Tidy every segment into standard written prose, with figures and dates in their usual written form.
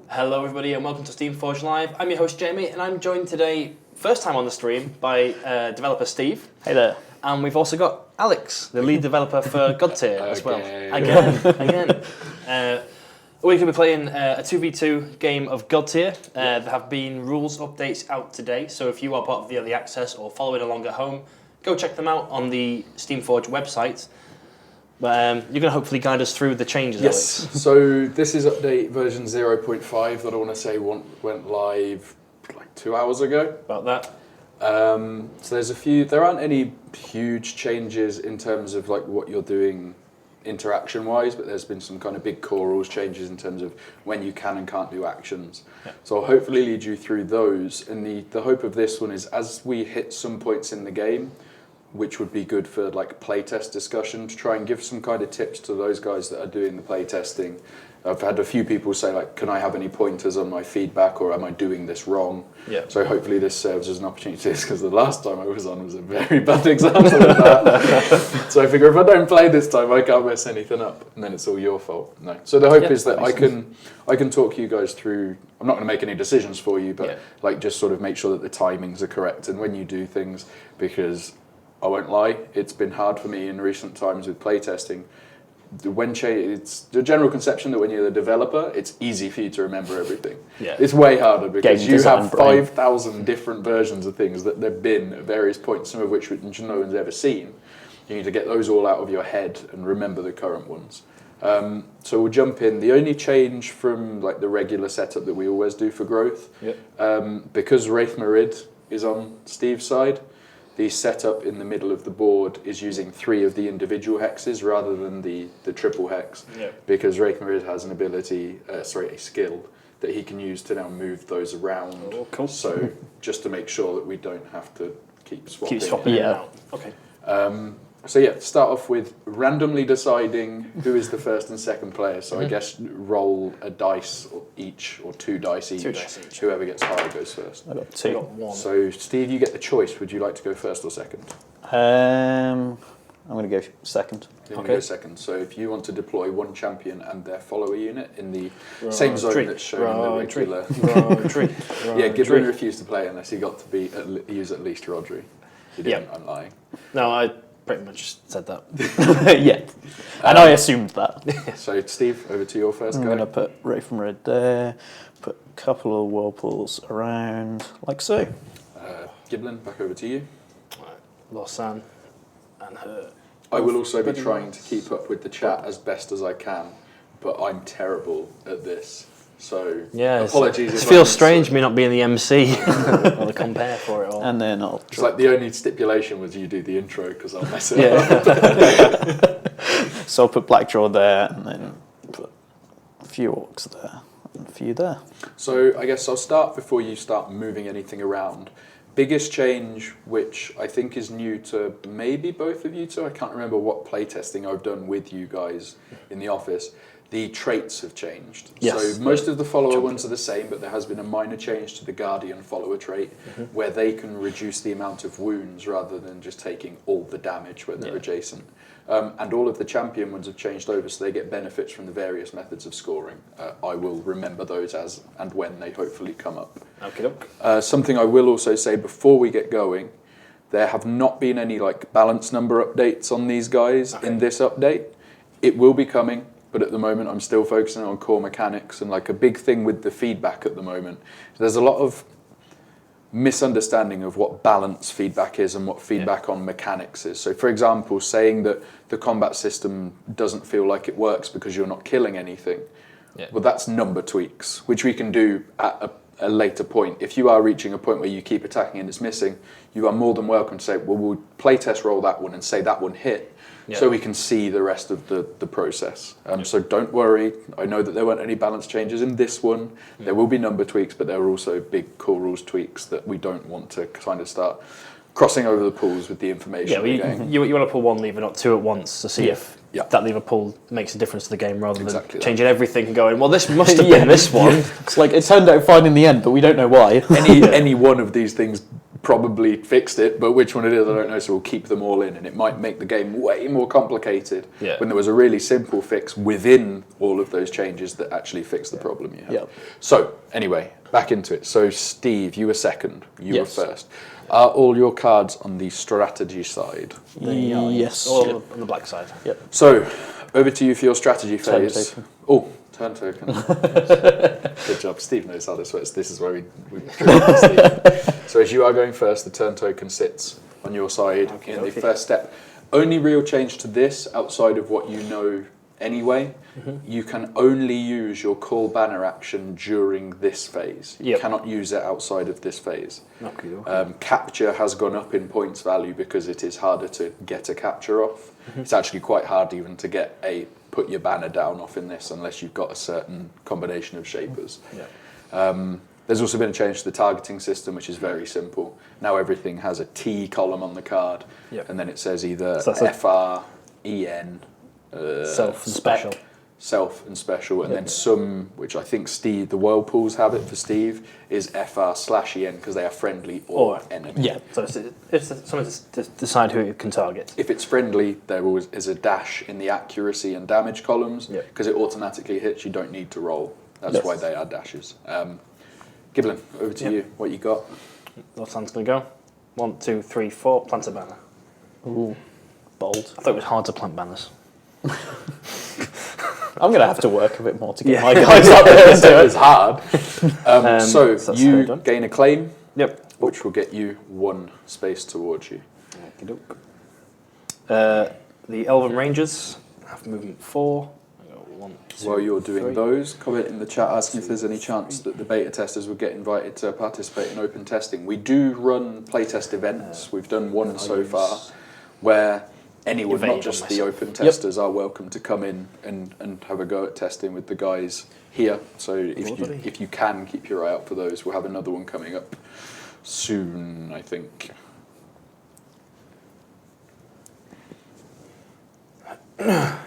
Hello everybody and welcome to Steamforged Live. I'm your host Jamie and I'm joined today, first time on the stream, by developer Steve. Hey there. And we've also got Alex, the lead developer for Godtear as well. Again. We're going to be playing a 2v2 game of Godtear. There have been rules updates out today, so if you are part of the early access or following along at home, go check them out on the Steamforged website. But you're going to hopefully guide us through the changes, Yes, Alex. So this is update version 0.5 that I want to say went live like 2 hours ago. About that. So there aren't any huge changes in terms of like what you're doing interaction wise, but there's been some kind of big core rules changes in terms of when you can and can't do actions. Yeah. So I'll hopefully lead you through those, and the hope of this one is as we hit some points in the game, which would be good for like playtest discussion, to try and give some kind of tips to those guys that are doing the playtesting. I've had a few people say like, can I have any pointers on my feedback, or am I doing this wrong? Yeah. So hopefully this serves as an opportunity to this, because the last time I was on was a very bad example of that. So I figure if I don't play this time, I can't mess anything up, and then it's all your fault. No. So the hope is that I can talk you guys through. I'm not going to make any decisions for you, but like just sort of make sure that the timings are correct and when you do things, because I won't lie, it's been hard for me in recent times with playtesting. It's the general conception that when you're the developer, it's easy for you to remember everything. Yeah. It's way harder because you have 5,000 different versions of things that there have been at various points, some of which no one's ever seen. You need to get those all out of your head and remember the current ones. So we'll jump in. The only change from like the regular setup that we always do for growth, because Wraith Marid is on Steve's side, the setup in the middle of the board is using 3 of the individual hexes rather than the triple hex, because Wraith Marid has an ability, a skill that he can use to now move those around. Oh, cool. So just to make sure that we don't have to keep swapping. Okay. Start off with randomly deciding who is the first and second player. So I guess roll a dice each, or 2 dice each. 2 dice each. Whoever gets higher goes first. I got 2. I got 1. So Steve, you get the choice. Would you like to go first or second? I'm going to go second. You're going to go second. So if you want to deploy 1 champion and their follower unit in the same zone that's shown in the regular. Yeah, Gibbon refused to play unless he got to use at least Rodri. He didn't. I'm lying. No, I pretty much said that. Yeah, and I assumed that. So Steve, over to your first guy. I'm going to put Wraith from Red there, put a couple of whirlpools around, like so. Giblin, back over to you. Lausanne and her. I will also be trying to keep up with the chat as best as I can, but I'm terrible at this. So apologies. It feels strange me not being the MC or the compare for it all. And then I'll. It's like the only stipulation was you do the intro because I'll mess it up. So I'll put Blackjaw there, and then put a few orcs there, and a few there. So I guess I'll start before you start moving anything around. Biggest change, which I think is new to maybe both of you two. I can't remember what playtesting I've done with you guys in the office. The traits have changed. Yes. So most of the follower ones are the same, but there has been a minor change to the Guardian follower trait, where they can reduce the amount of wounds rather than just taking all the damage when they're adjacent. And all of the champion ones have changed over, so they get benefits from the various methods of scoring. I will remember those as and when they hopefully come up. Something I will also say before we get going, there have not been any like balance number updates on these guys in this update. It will be coming. But at the moment, I'm still focusing on core mechanics, and like a big thing with the feedback at the moment, there's a lot of misunderstanding of what balance feedback is and what feedback on mechanics is. So for example, saying that the combat system doesn't feel like it works because you're not killing anything, well, that's number tweaks, which we can do at a later point. If you are reaching a point where you keep attacking and it's missing, you are more than welcome to say, well, we'll playtest roll that one and say that one hit. So we can see the rest of the process. So don't worry. I know that there weren't any balance changes in this one. There will be number tweaks, but there are also big core rules tweaks that we don't want to kind of start crossing over the pools with the information. You want to pull 1 lever, not 2 at once, to see if that lever pull makes a difference to the game, rather than changing everything and going, well, this must have been this one. It's like it turned out fine in the end, but we don't know why. Any one of these things probably fixed it, but which one it is, I don't know. So we'll keep them all in, and it might make the game way more complicated when there was a really simple fix within all of those changes that actually fix the problem you have. Yep. So anyway, back into it. So Steve, you were second. You Yes. were first. Are all your cards on the strategy side? Yes. Or on the black side. Yep. So over to you for your strategy Turn phase. token. Oh, turn token. Good job. Steve knows how this works. This is where we Steve. So as you are going first, the turn token sits on your side in the first step. Only real change to this, outside of what you know anyway, you can only use your call banner action during this phase. You cannot use it outside of this phase. Capture has gone up in points value because it is harder to get a capture off. It's actually quite hard even to get a put your banner down off in this unless you've got a certain combination of shapers. There's also been a change to the targeting system, which is very simple. Now everything has a T column on the card, and then it says either FR, EN, Self and special. Self and special, and then some, which I think Steve, the Whirlpools have it for Steve, is FR/EN because they are friendly or enemy. Yeah, so it's something to decide who you can target. If it's friendly, there always is a dash in the accuracy and damage columns because it automatically hits. You don't need to roll. That's why they are dashes. Giblin, over to you. What you got? Lothan's going to go. 1, 2, 3, 4. Plant a banner. Ooh, bold. I thought it was hard to plant banners. I'm going to have to work a bit more to get my guys up there. It was hard. So that's you gain a claim, which will get you 1 space towards you. The Elven Rangers have movement 4. 1, 2, While you're doing 3. those, comment in the chat asking if there's any chance that the beta testers would get invited to participate in open testing. We do run playtest events. We've done one so far where anyone, not just the open testers, are welcome to come in and have a go at testing with the guys here. So if you can, keep your eye out for those. We'll have another one coming up soon, I think. They're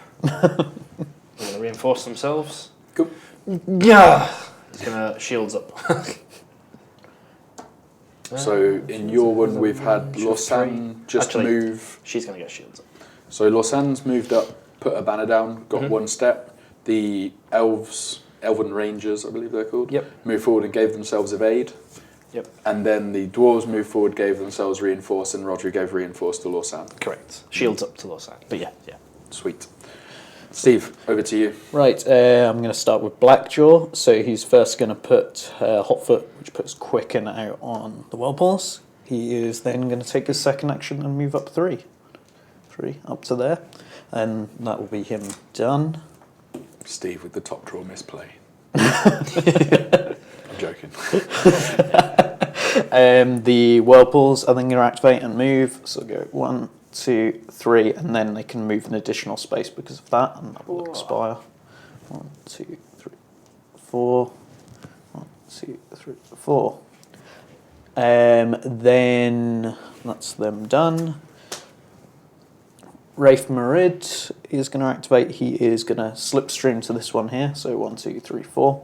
going to reinforce themselves. Cool. Yeah! It's going to shields up. So in your one, we've had Lausanne just move. She's going to get shields up. So Lausanne's moved up, put a banner down, got 1 step. The Elven Rangers, I believe they're called, moved forward and gave themselves evade. And then the Dwarves moved forward, gave themselves reinforce, and Rodri gave reinforce to Lausanne. Correct. Shields up to Lausanne. But yeah. Sweet. Steve, over to you. Right, I'm going to start with Blackjaw. So he's first going to put Hotfoot, which puts Quicken out on the Whirlpools. He is then going to take his second action and move up 3 up to there. And that will be him done. Steve with the top draw misplay. I'm joking. The Whirlpools are then going to activate and move. So go 1, 2, 3, and then they can move an additional space because of that, and that will expire. 1, 2, 3, 4. 1, 2, 3, 4. Then that's them done. Wraith Marid is going to activate. He is going to slipstream to this one here. So 1, 2, 3, 4.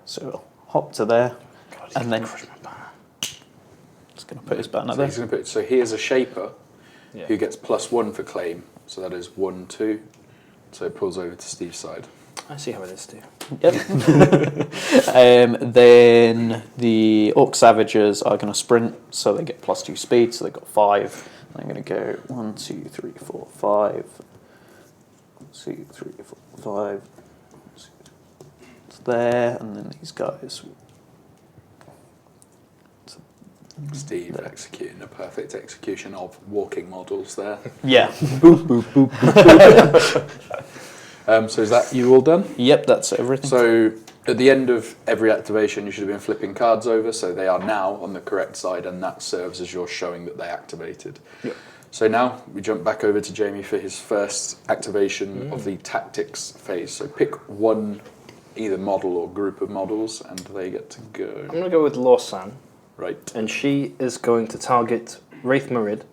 So we'll hop to there, and then he's going to put his banner there. He's going to put, so here's a shaper who gets +1 for claim. So that is 1, 2. So it pulls over to Steve's side. I see how it is, Steve. Yep. Then the Orc Savages are going to sprint, so they get +2 speed, so they've got 5. I'm going to go 1, 2, 3, 4, 5. 1, 2, 3, 4, 5. It's there, and then these guys. Steve executing a perfect execution of walking models there. Yeah. Boop, boop, boop, boop. So is that you all done? Yep, that's everything. So at the end of every activation, you should have been flipping cards over, so they are now on the correct side, and that serves as your showing that they activated. Yep. So now we jump back over to Jamie for his first activation of the tactics phase. So pick one, either model or group of models, and they get to go. I'm going to go with Lausanne. Right. And she is going to target Wraith Marid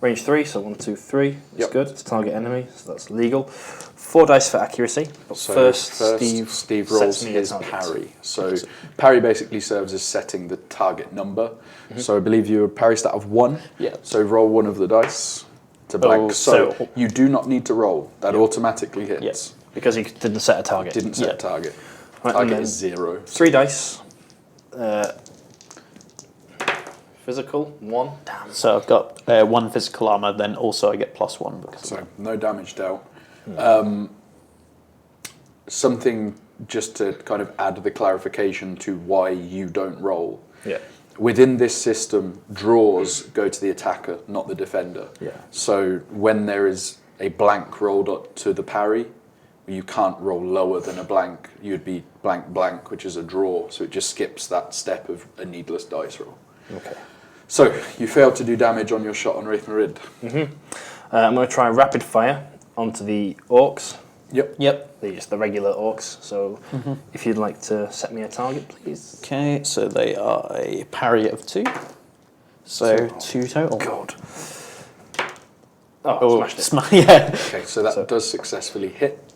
Range 3, so 1, 2, 3. It's Yep. good. It's target enemy, so that's legal. 4 dice for accuracy. But So first, Steve sets rolls me a his target. parry. So parry basically serves as setting the target number. So I believe you're a parry stat of 1. Yeah. So roll one of the dice to blank. Oh, so so- you do not need to roll. That automatically hits. Yes. Because he didn't set a target. Didn't set Yeah. a target. Right, Target and is 0. 3 dice. Physical, 1. Damn. So I've got 1 physical armor, then also I get +1 because of So that. no damage dealt. Something just to kind of add the clarification to why you don't roll. Yeah. Within this system, draws go to the attacker, not the defender. Yeah. So when there is a blank rolled up to the parry, you can't roll lower than a blank. You'd be blank blank, which is a draw. So it just skips that step of a needless dice roll. Okay. So you failed to do damage on your shot on Wraith Marid. I'm going to try rapid fire onto the orcs. Yep. Yep. They're just the regular orcs. So if you'd like to set me a target, please. Okay, so they are a parry of 2. So 2 total. God. Oh, smashed it. Yeah. Okay, so that does successfully hit.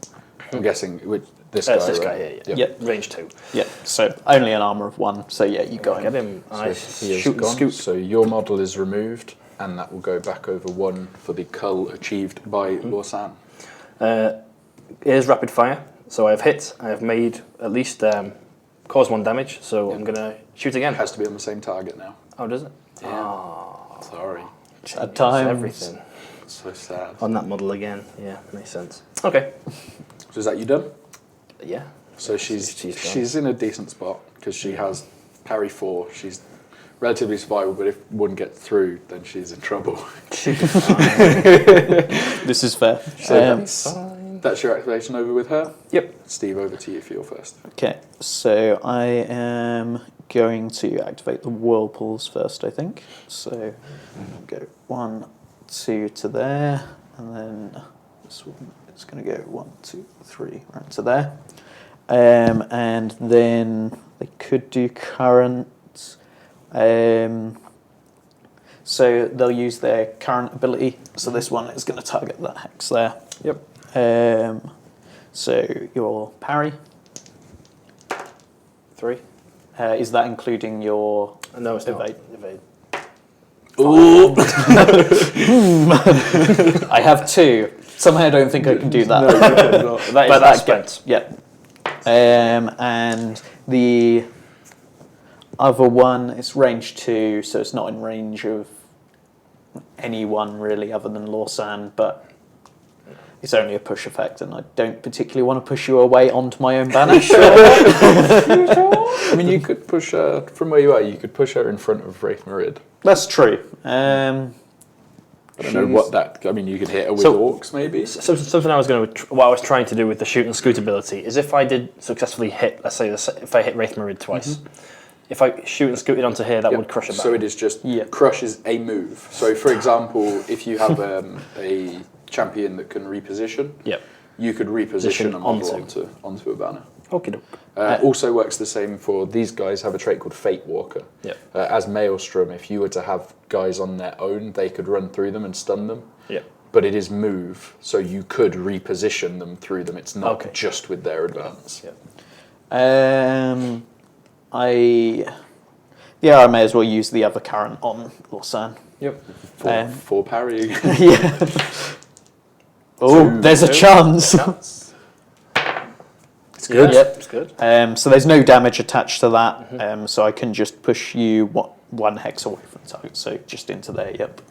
I'm guessing with this guy. That's this right? guy here, yeah. Yep. Range 2. Yeah. So only an armor of 1. So yeah, you go Get in. him. So Nice. he is Shoot and gone. scoot. So your model is removed, and that will go back over 1 for the cull achieved by Lorsan. Here's rapid fire. So I've hit. I have made at least caused 1 damage. So I'm going to shoot again. It has to be on the same target now. Oh, does it? Yeah. Sorry. At times. Everything So sad. on that model again. Yeah, makes sense. Okay. So is that you done? Yeah. So She's she's in a decent spot because she has parry 4. She's relatively survivable, but if one gets through, then she's in trouble. This is fair. So that's your activation over with her. Yep. Steve, over to you for your first. Okay, so I am going to activate the whirlpools first, I think. So go 1, 2 to there, and then this one is going to go 1, 2, 3 right to there. And then they could do current. So they'll use their current ability. So this one is going to target that hex there. Yep. So your parry. 3. Is that including your No, it's not. evade? Evade. Ooh. I have 2. Somehow I don't think I can do that. That is But that that spent. Yeah. And the other one is range 2, so it's not in range of anyone really other than Lorsan, but it's only a push effect, and I don't particularly want to push you away onto my own banner. I mean, you could push her from where you are. You could push her in front of Wraith Marid. That's true. I don't know what that. I mean, you could hit her with So- orcs, maybe. Something I was going to, what I was trying to do with the shoot and scoot ability is if I did successfully hit, let's say, if I hit Wraith Marid twice, if I shoot and scooted onto here, that Yep. would crush it back. So it is just Yeah. crush is a move. So for example, if you have a champion that can reposition, Yep. you could reposition a model onto. onto a banner. Okie doke. Also works the same for these guys. Have a trait called Fate Walker. Yep. As Maelstrom, if you were to have guys on their own, they could run through them and stun them. Yep. But it is move, so you could reposition them through them. It's not Okay. just with their advance. Yep. I may as well use the other current on Lorsan. Yep. For parry again. Yeah. Oh, there's a chance. It's good. Yep. It's good. So there's no damage attached to that. So I can just push you 1 hex away from the target. So just into there. Yep.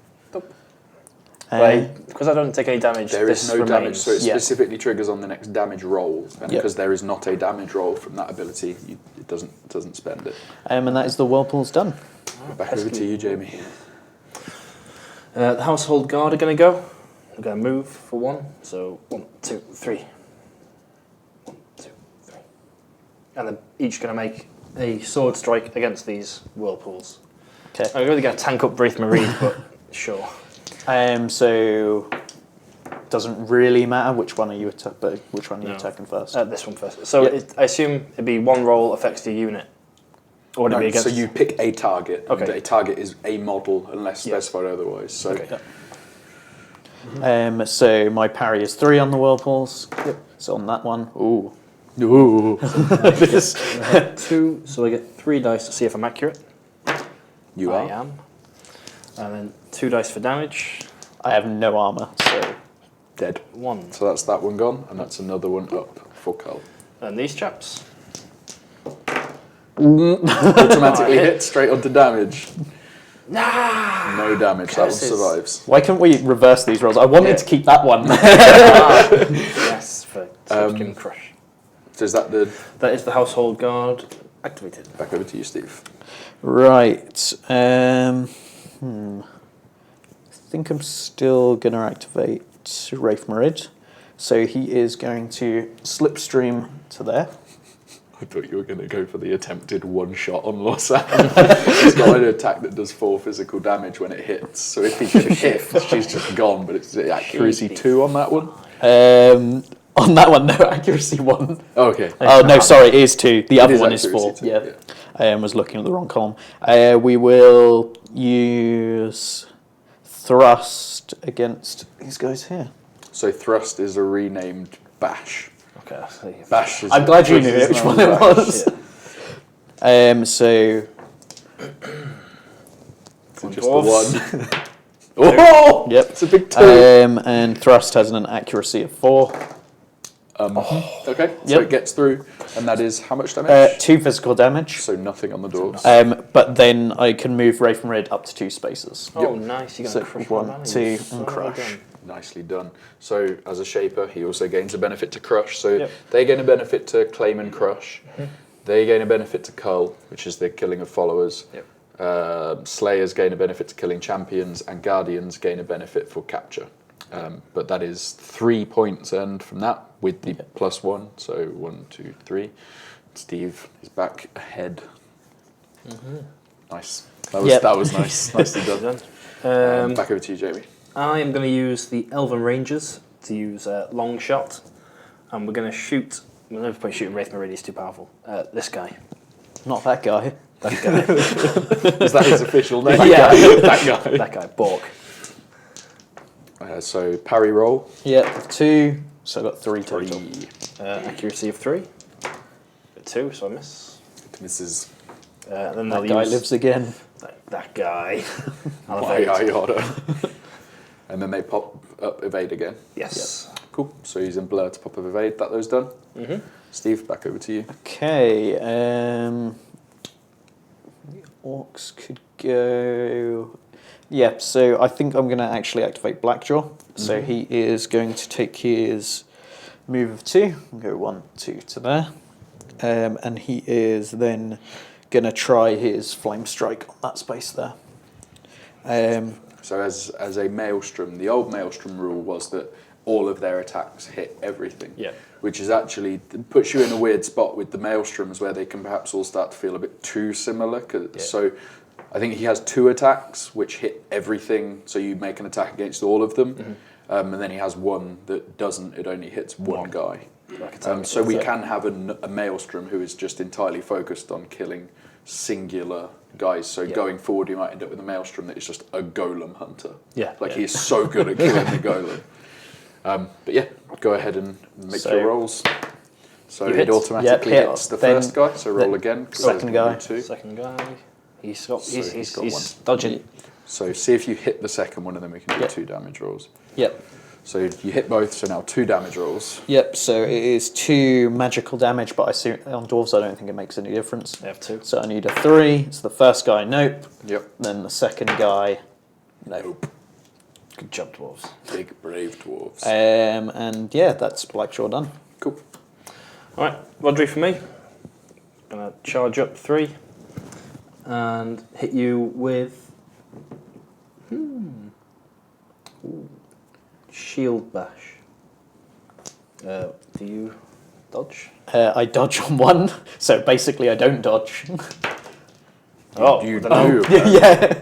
Because I don't take any damage, There this is no remains. damage, so it Yeah. specifically triggers on the next damage roll, and Yep. because there is not a damage roll from that ability, it doesn't spend it. And that is the whirlpool's done. Back over to you, Jamie. The household guard are going to go. I'm going to move for 1. So 1, 2, 3. 1, 2, 3. And they're each going to make a sword strike against these whirlpools. Okay. I'm really going to tank up Wraith Marid, but sure. So doesn't really matter which one are you No. attacking first. This one first. So Yep. I assume it'd be 1 roll affects your unit. Or would it be No, against? so you pick a target. Okay. A target is a model unless Yeah. specified otherwise. So Okay. So my parry is 3 on the whirlpools. Yep. So on that one, ooh. Ooh. This- 2, so I get 3 dice to see if I'm accurate. You I are. am. And then 2 dice for damage. I have no armor, so Dead. 1. So that's that one gone, and that's another one up for Carl. And these chaps. Automatically hit straight onto damage. Nah! No damage. That one Curses. survives. why can't we reverse these rolls? I wanted to keep that one. Yes, for Skim Crush. So is that the That is the household guard activated. back over to you, Steve? Right. I think I'm still going to activate Wraith Marid. So he is going to slipstream to there. I thought you were going to go for the attempted one shot on Lossan. He's got an attack that does 4 physical damage when it hits. So if he can hit, she's just gone. But it's accuracy 2 on that one. On that one, no, accuracy 1. Oh, okay. Oh, no, sorry, it is 2. The other is one is accuracy 4. two, Yeah. I was looking at the wrong column. We will use Thrust against these guys here. So thrust is a renamed bash. Okay, I see. Bash is. I'm glad you knew is which known one it bash. was. Yeah. So Is it just Dwarves. the one? Oh! Yep. It's a big 2. And Thrust has an accuracy of 4. Okay, so Yep. it gets through, and that is how much damage? 2 physical damage. So nothing on the dwarves. But then I can move Wraith from Red up to 2 spaces. Oh, nice. You're going So to crush 1, my value. 2, Son and of a crush. gun. Nicely done. So as a shaper, he also gains a benefit to crush. So Yep. they gain a benefit to claim and crush. They gain a benefit to cull, which is the killing of followers. Yep. Slayers gain a benefit to killing champions, and guardians gain a benefit for capture. But that is 3 points earned from that with the +1. So 1, 2, 3. Steve is back ahead. Nice. That was nice. Nicely done. Done. Back over to you, Jamie. I am going to use the Elven Rangers to use a long shot, and we're going to shoot. We're never probably shooting Wraith Meridian, he's too powerful. This guy. Not that guy. That guy. Is that his official name? Yeah. That guy. That guy, Bork. So parry roll. Yep, 2. So I got 3 total. 3. Accuracy of 3. 2, so I miss. It misses. Then That they'll guy use lives again. that guy. I'll Why evade. yada. And then they pop up evade again. Yes. Cool. So using blur to pop up evade. That those done. Steve, back over to you. Okay, the orcs could go. Yep, so I think I'm going to actually activate Blackjaw. So he is going to take his move of 2 and go 1, 2 to there. And he is then going to try his Flame Strike on that space there. So as a Maelstrom, the old Maelstrom rule was that all of their attacks hit everything. Yeah. Which is actually puts you in a weird spot with the Maelstroms where they can perhaps all start to feel a bit too similar. So I think he has 2 attacks which hit everything. So you make an attack against all of them, and then he has 1 that doesn't. It only hits one guy. So we can have a Maelstrom who is just entirely focused on killing singular guys. So going forward, you might end up with a Maelstrom that is just a golem hunter. He is so good at killing the golem. But yeah, go ahead and make your rolls. So You it hit. automatically Yep, hit. hits the Then first guy. So roll the again. 'cause second there's gonna guy. be 2. Second guy. He's he's got he's one. dodging. So see if you hit the second one, and then we can do Yep. 2 damage rolls. Yep. So you hit both. So now 2 damage rolls. Yep, so it is 2 magical damage, but I see on dwarves I don't think it makes any difference. They have 2. So I need a 3. So the first guy, nope. Yep. Then the second guy, nope. Good job, dwarves. Big brave dwarves. And yeah, that's Blackjaw done. Cool. All right, Rodri for me. Gonna charge up 3 and hit you with shield bash. Do you dodge? I dodge on 1, so basically I don't dodge. You then do. Yeah.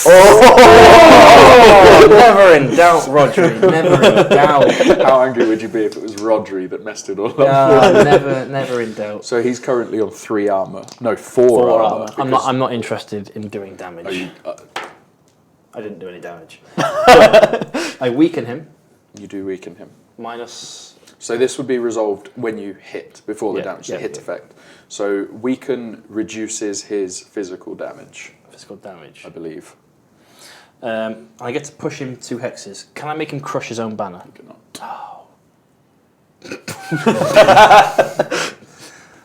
Oh, never in doubt, Rodri. Never in doubt. How angry would you be if it was Rodri that messed it all up? Never in doubt. So he's currently on 3 armor. No, 4 armor. armor. I'm not interested in doing damage. Are you, I didn't do any damage. But I weaken him. You do weaken him. Minus... So this would be resolved when you hit, before the Yeah, damage, the yeah, hit yeah. effect. So weaken reduces his physical damage, Physical damage. I believe. I get to push him 2 hexes. Can I make him crush his own banner? You cannot. Oh.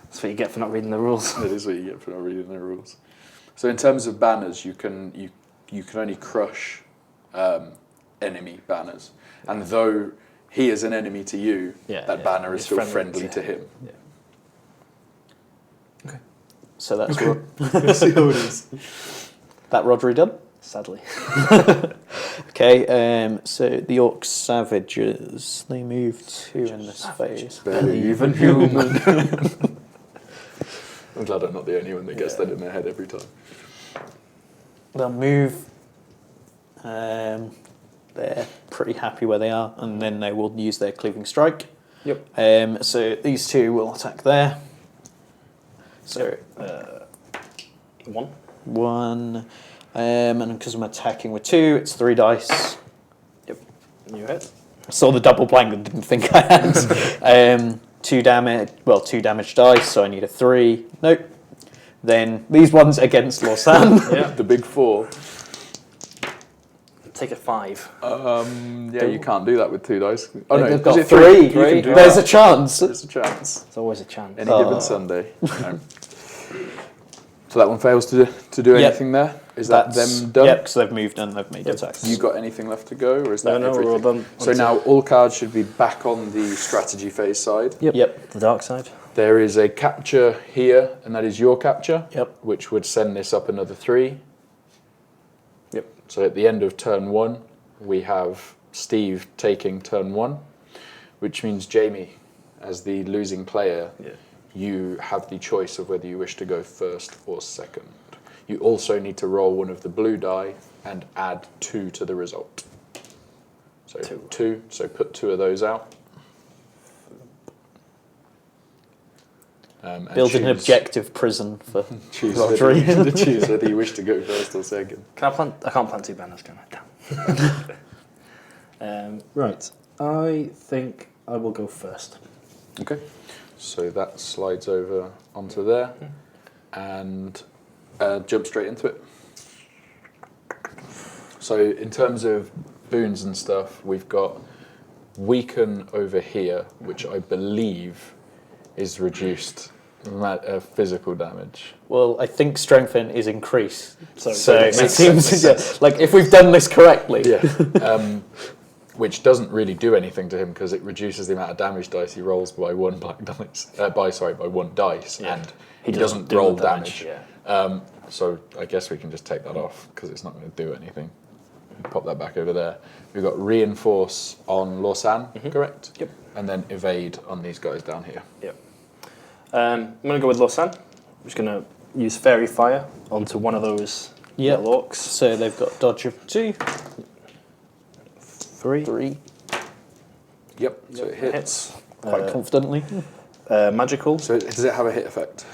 That's what you get for not reading the rules. That is what you get for not reading the rules. So in terms of banners, you can only crush enemy banners, and though he is an enemy to you, that banner is He's still friendly to him. Yeah. Okay. So that's Let's see how it is. that Rodri done. Sadly. Okay, so the Orc Savages, they move 2 in this phase. Barely even human. I'm glad I'm not the only one that gets that in their head every time. They'll move. They're pretty happy where they are, and then they will use their Cleaving Strike. Yep. So these 2 will attack there. So 1. 1, and because I'm attacking with 2, it's 3 dice. Yep. You hit. I saw the double blank and didn't think I had. 2 damage. Well, 2 damage dice, so I need a 3. Nope. Then these ones against Lausanne. Yeah. The big 4. Take a 5. Yeah, you can't do that with 2 dice. Oh no, They've got is it 3. You can do There's that. a chance. There's a chance. It's always a chance. Any given Sunday. No. So that one fails to do anything there. Is that them done? Yep, because they've moved and they've made attacks. You got anything left to go, or is that No, we're everything? all done. So now all cards should be back on the strategy phase side. Yep. The dark side. There is a capture here, and that is your capture. Yep. Which would send this up another 3. Yep. So at the end of turn 1, we have Steve taking turn 1, which means Jamie, as the losing player, you have the choice of whether you wish to go first or second. You also need to roll one of the blue die and add 2 to the result. So 2. So put 2 of those out. Building an objective prison for choose Rodri. choose whether you wish to go first or second. Can I plant? I can't plant 2 banners, can I? Damn. Right. I think I will go first. Okay. So that slides over onto there and jump straight into it. So in terms of boons and stuff, we've got weaken over here, which I believe is reduced physical damage. Well, I think strengthen is increased. So it it makes seems sense. like if we've done this correctly. Yeah. Which doesn't really do anything to him because it reduces the amount of damage dice he rolls by 1 black dice. By 1 dice, and he doesn't do roll the damage. Yeah. So I guess we can just take that off because it's not going to do anything. Pop that back over there. We've got reinforce on Lausanne, correct? Yep. And then evade on these guys down here. Yep. I'm going to go with Lausanne. I'm just going to use Fairy Fire onto one of those little orcs. So they've got dodge of 2. 3. Yep. So it hits. Quite confidently. Magical. So does it have a hit effect?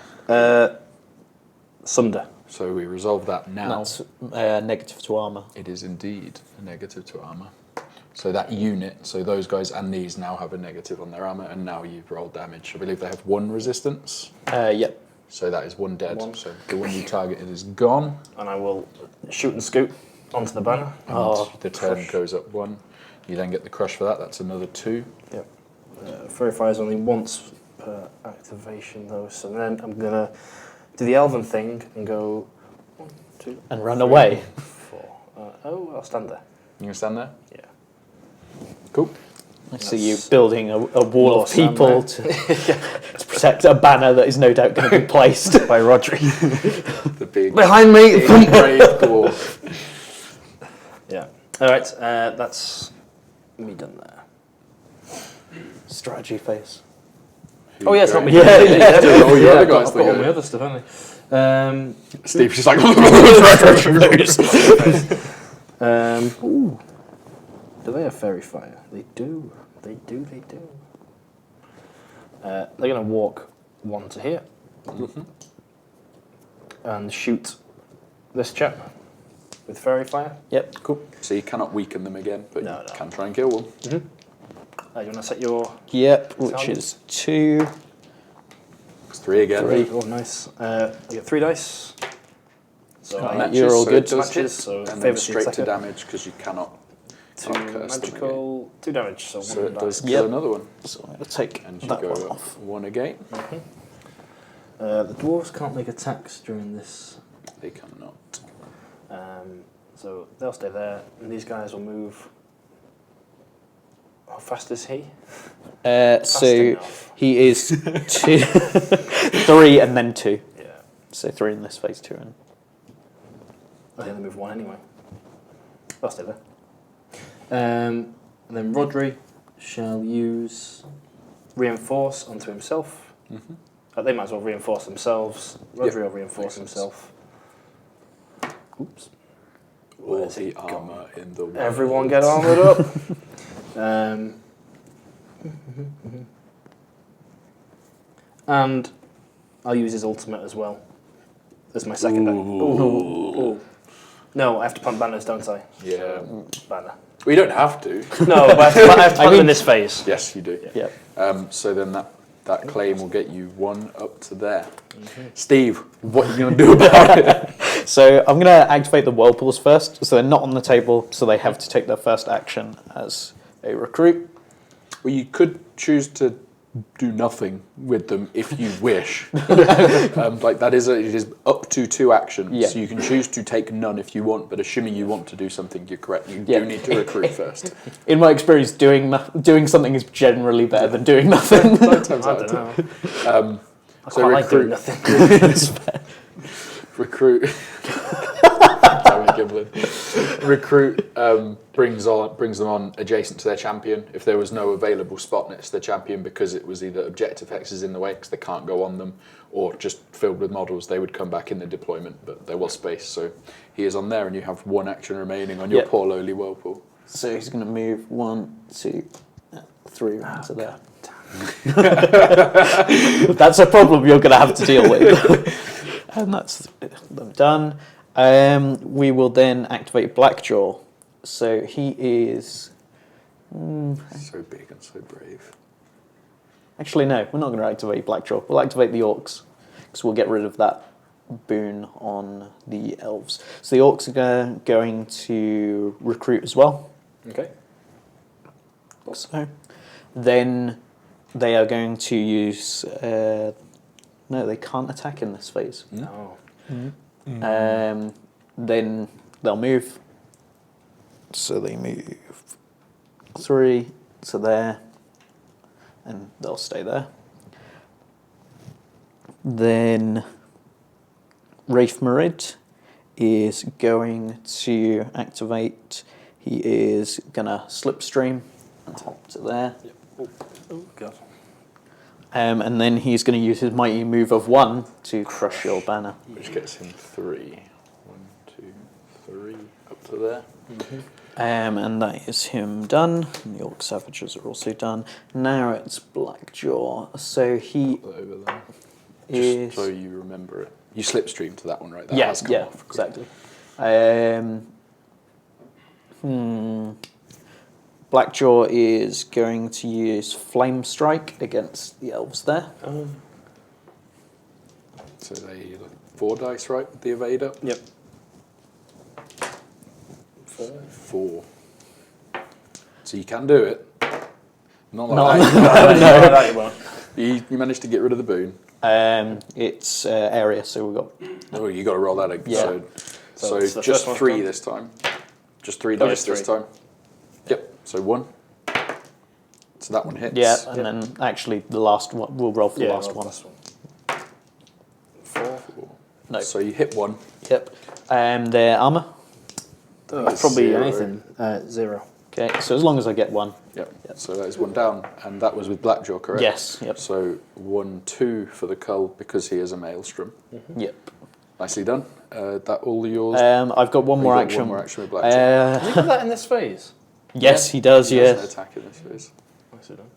Sunder. So we resolve that now. That's negative to armour. It is indeed a negative to armour. So that unit, so those guys and these now have a negative on their armour, and now you've rolled damage. I believe they have 1 resistance. Yep. So that is 1 dead. 1. So the one you targeted is gone. And I will shoot and scoot onto the banner. And the turn goes up 1. You then get the crush for that. That's another 2. Yep. Fairy Fire is only once per activation though, so then I'm going to do the elven thing and go 1, 2, And run away. 4. I'll stand there. You gonna stand there? Yeah. Cool. I see you building a wall of Lausanne people to protect a banner that is no doubt going to be placed By Rodri. The big Behind me! big brave dwarf. Yeah. Alright, that's me done there. strategy phase. Oh yeah, it's not me. Yeah, yeah. Oh, you're the I've guys got all that my go. other stuff, haven't I? Steve's just like. Ooh. Do they have Fairy Fire? They do. They do. They're going to walk 1 to here and shoot this chap. with Fairy Fire. Yep. Cool. So you cannot weaken them again, but No, you no. can try and kill one. You want to set your Yep, which Sound. is 2. It's 3 again. 3? Oh, nice. You get 3 dice. So Can't I matches, you're all so good. it does Matches, hit, so and then favourite straight to second. damage because you cannot. 2 can't curse them magical, 2 damage. So, So one it does die. kill Yep. another one, So I'm going to take and you that go one up off. 1 again. The dwarves can't make attacks during this. They cannot. So they'll stay there, and these guys will move. How fast is he? So enough. he is 2, 3, and then 2. Yeah. So 3 in this phase, 2 in. I think they move 1 anyway. They'll stay there. And then Rodri shall use Reinforce onto himself. They might as well reinforce themselves. Rodri will reinforce makes sense. himself. Oops. All Where's the it gone? armour in the world. Everyone get armoured up. And I'll use his ultimate as well. That's my second. Ooh. No, I have to punt banners, don't I? Yeah. Banner. We don't have to. No, but I have to punt them in this phase. Yes, you do. Yep. So then that claim will get you 1 up to there. Steve, what are you going to do about it? So I'm going to activate the whirlpools first. So they're not on the table, so they have to take their first action as a recruit. Well, you could choose to do nothing with them if you wish. Like it is up to 2 actions. Yeah. So you can choose to take none if you want, but assuming you want to do something, you're correct. You Yeah. do need to recruit first. In my experience, doing something is generally better than doing nothing. 9 times I out of don't 10. know. I So quite like doing recruit. nothing. Recruit. Damn it, Giblin. Recruit brings them on adjacent to their champion. If there was no available spot next to the champion because it was either objective hexes in the way because they can't go on them, or just filled with models, they would come back in the deployment. But there was space, so he is on there, and you have 1 action remaining on your Yep. poor lowly whirlpool. So he's going to move 1, 2, 3 into there. That's a problem you're going to have to deal with. And that's them done. We will then activate Blackjaw. So he is... So big and so brave. Actually, no, we're not going to activate Blackjaw. We'll activate the Orcs, because we'll get rid of that boon on the Elves. So the Orcs are going to recruit as well. Okay. So then they are going to use... no, they can't attack in this phase. No. Then they'll move. So they move 3 to there, and they'll stay there. Then Rafe Marid is going to activate. He is going to slipstream and hop to there. Oh, God. And then he's going to use his mighty move of 1 to crush your banner. Which gets him 3. 1, 2, 3, up to there. And that is him done. And the Orc Savages are also done. Now it's Blackjaw. So he Over there. is... Just so you remember it. You slipstream to that one, right? That yeah, has come yeah, off. exactly. Blackjaw is going to use Flame Strike against the elves there. So they 4 dice, right? With the evade up? Yep. 4. So you can do it. Not like Not- that. No, you won't. You managed to get rid of the boon. It's area, so we've got... Oh, you got to roll that again. Yeah. So it's the just first one 3 gone? this time. Just 3 dice just this 3. time. Yep. So 1. So that one hits. Yeah, and then actually the last one, we'll roll for the last one. 4. No. So you hit 1. Yep. Their armour. Probably 0. anything. 0. Okay, so as long as I get 1. Yep. So that is 1 down, and that was with Blackjaw, correct? Yes, yep. So 1, 2 for the cull because he is a maelstrom. Yep. Nicely done. That all yours. I've got one You've more got action. One more action with Blackjaw. Can you put that in this phase? Yes, he does, He yeah. doesn't attack in this phase. Nicely done.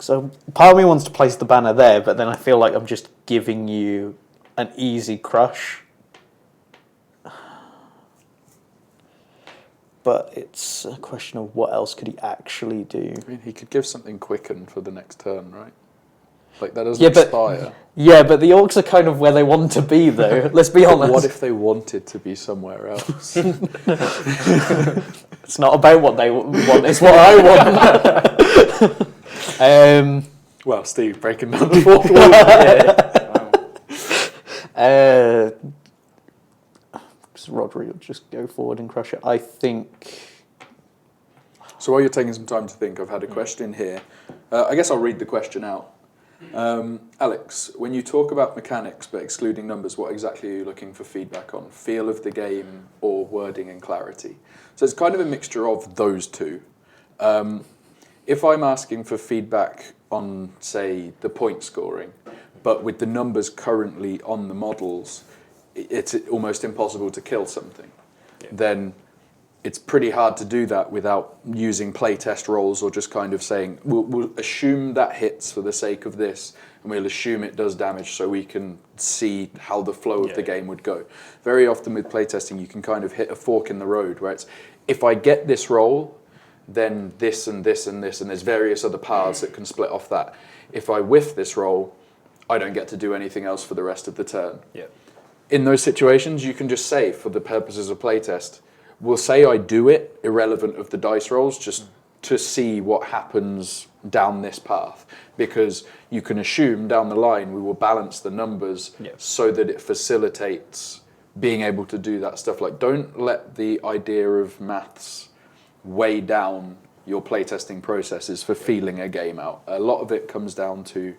So part of me wants to place the banner there, but then I feel like I'm just giving you an easy crush. but it's a question of what else could he actually do. I mean, he could give something quicken for the next turn, right? Like, that doesn't Yeah, but- expire. Yeah, but the orcs are kind of where they want to be, though. Let's be honest. What if they wanted to be somewhere else? It's not about what they want, it's what I want. Well, Steve, breaking down the fourth wall. Rodri will just go forward and crush it. I think... So while you're taking some time to think, I've had a question here. I guess I'll read the question out. Alex, when you talk about mechanics but excluding numbers, what exactly are you looking for feedback on? Feel of the game or wording and clarity? So it's kind of a mixture of those two. If I'm asking for feedback on, say, the point scoring, but with the numbers currently on the models, it's almost impossible to kill something, then it's pretty hard to do that without using playtest rolls or just kind of saying, we'll assume that hits for the sake of this, and we'll assume it does damage so we can see how the flow of the game would go. Very often with playtesting, you can kind of hit a fork in the road where it's, if I get this roll, then this and this and this, and there's various other paths that can split off that. If I whiff this roll, I don't get to do anything else for the rest of the turn. Yeah. In those situations, you can just say, for the purposes of playtest, we'll say I do it, irrelevant of the dice rolls, just to see what happens down this path. Because you can assume down the line we will balance the numbers so that it facilitates being able to do that stuff. Like, don't let the idea of maths weigh down your playtesting processes for feeling a game out. A lot of it comes down to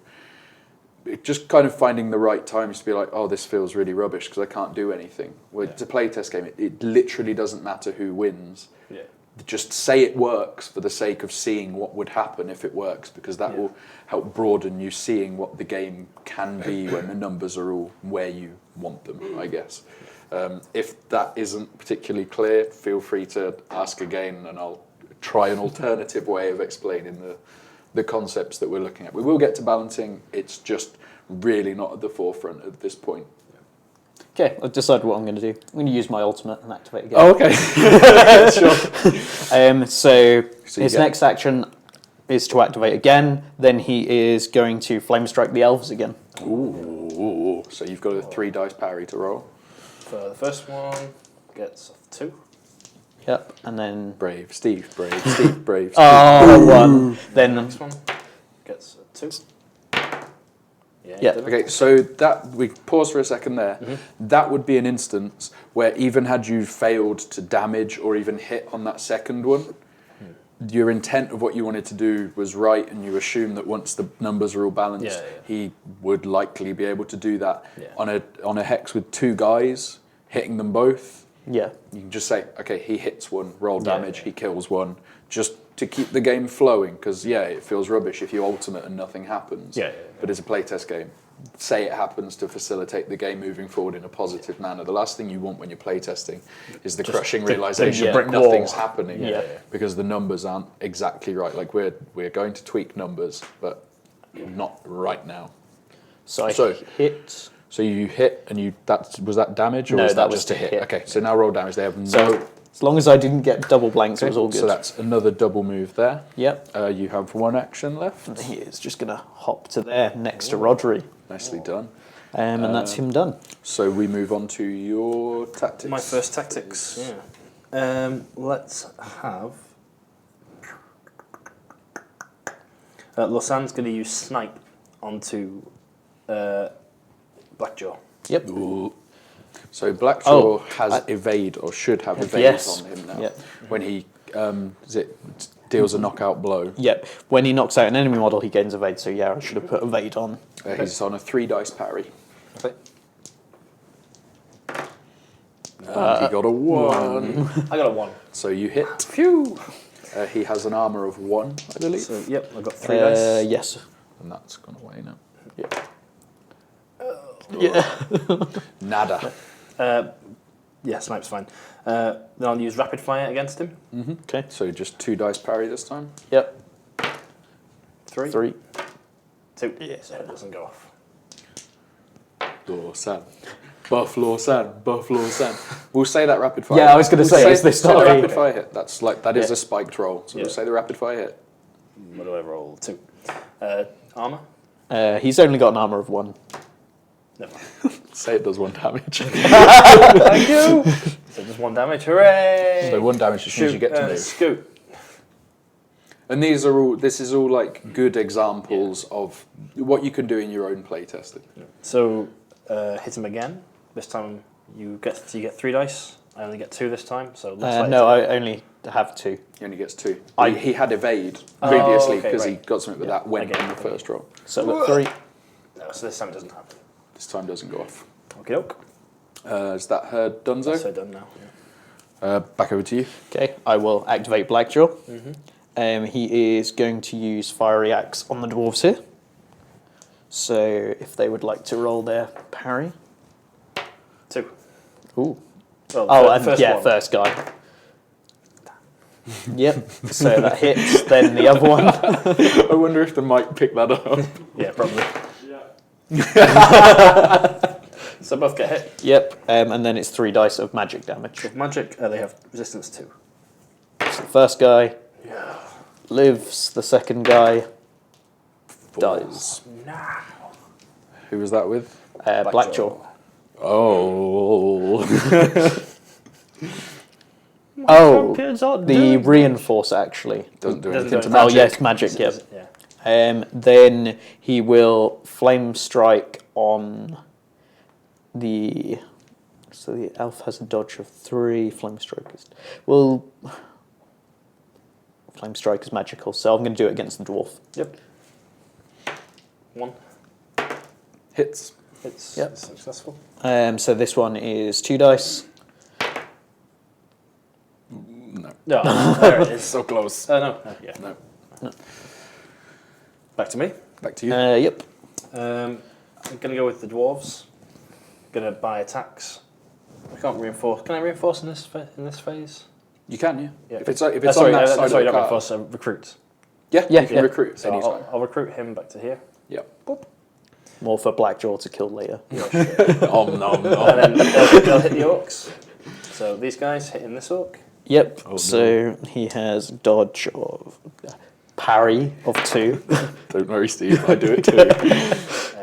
just kind of finding the right times to be like, oh, this feels really rubbish because I can't do anything. Well, it's a playtest game. It literally doesn't matter who wins. Yeah. Just say it works for the sake of seeing what would happen if it works, because that will help broaden you seeing what the game can be when the numbers are all where you want them, I guess. If that isn't particularly clear, feel free to ask again and I'll try an alternative way of explaining the concepts that we're looking at. We will get to balancing, it's just really not at the forefront at this point. Okay, I've decided what I'm going to do. I'm going to use my ultimate and activate again. Oh, okay. Sure. So his next action is to activate again. Then he is going to flame strike the elves again. Ooh. So you've got a 3 dice parry to roll. For the first one, gets 2. Yep, and then... Brave, Steve, brave, Steve, brave, Steve. Oh, 1. Then... Next one, gets 2. Yeah. Okay, so that, we pause for a second there. That would be an instance where even had you failed to damage or even hit on that second one, your intent of what you wanted to do was right, and you assume that once the numbers are all balanced, he would likely be able to do that. On a hex with 2 guys, hitting them both, you can just say, okay, he hits one, roll damage, he kills one, just to keep the game flowing, because it feels rubbish if you ultimate and nothing happens. But it's a playtest game. Say it happens to facilitate the game moving forward in a positive manner. The last thing you want when you're playtesting is the crushing realization that nothing's happening because the numbers aren't exactly right. Like, we're going to tweak numbers, but not right now. So I hit... So you hit, and was that damage, or no, was that was just a hit? hit? Okay, so now roll damage. They have no... So as long as I didn't get double blanks, it was all good. So that's another double move there. Yep. You have 1 action left. And he is just going to hop to there, next to Rodri. Nicely done. And that's him done. So we move on to your tactics. My first tactics, let's have... Lausanne's going to use Snipe onto Blackjaw. Yep. Ooh. So Blackjaw has evade, or should have evade on him now. Yep. When he deals a knockout blow. Yep. When he knocks out an enemy model, he gains evade. So I should have put evade on. He's on a 3 dice parry. Okay. He got a 1. I got a 1. So you hit. Phew! He has an armor of 1, I believe. So, yep, I got 3 dice. Yes. And that's gone away now. Nada. Snipe's fine. Then I'll use rapid fire against him. Okay. So just 2 dice parry this time. Yep. 3. 3. 2. So it doesn't go off. Oh, sad. Buffalo Sand, Buffalo Sand. We'll say that rapid fire. Yeah, I was going to say, is this say not the a... rapid fire hit? That is Yeah. a spiked roll. So Yeah. we'll say the rapid fire hit. What do I roll? 2. Armor? He's only got an armor of 1. Never mind. Say it does 1 damage. Thank you! So just 1 damage, hooray! So 1 damage just means you get to move. Scoot. And this is all like good examples of what you can do in your own playtesting. So hit him again. This time you get 3 dice. I only get 2 this time. So looks like No, I only have 2. He only gets 2. I- He had evade previously okay, because he right. got something with that when I get in the it. first roll. So look, 3. No, so this time it doesn't happen. This time doesn't go off. Okay, doke. Is that her Dunzo? So done now. Yeah. Back over to you. Okay, I will activate Blackjaw. Mm-hmm. He is going to use Fiery Axe on the dwarves here. So if they would like to roll their parry. 2. Ooh. Well, Oh, the and first yeah, one. first guy. Yep. So that hits. Then the other one. I wonder if the mic picked that up. Yeah, probably. So both get hit. Yep. And then it's 3 dice of magic damage. With magic, they have resistance 2. So the first guy Yeah. lives. The second guy dies. Nah. Who was that with? Blackjaw. Oh. Oh, Champions are the doing reinforce actually. Doesn't do Doesn't anything do to Oh magic. yes, magic. Yep. Yeah. Then he will flame strike on the. So the elf has a dodge of 3. Flame strike is flame strike is magical. So I'm going to do it against the dwarf. Yep. 1. Hits. It's Yep. successful. So this one is 2 dice. No. No, there it is. So close. No. Yeah. No. Back to me. Back to you. I'm Yep. going to go with the dwarves. Going to buy attacks. I can't reinforce. Can I reinforce in this phase? You can, yeah. Yeah. If it's on that sorry, side of sorry, the not card. reinforce. Recruit. Yeah, Yeah, you can yeah. recruit So anytime. I'll recruit him back to here. Yep. More for Blackjaw to kill later. Om nom nom. And then they'll hit the orcs. So these guys hitting this orc. Yep. Oh, So he has dodge of parry of 2. Don't worry, Steve. I do it too.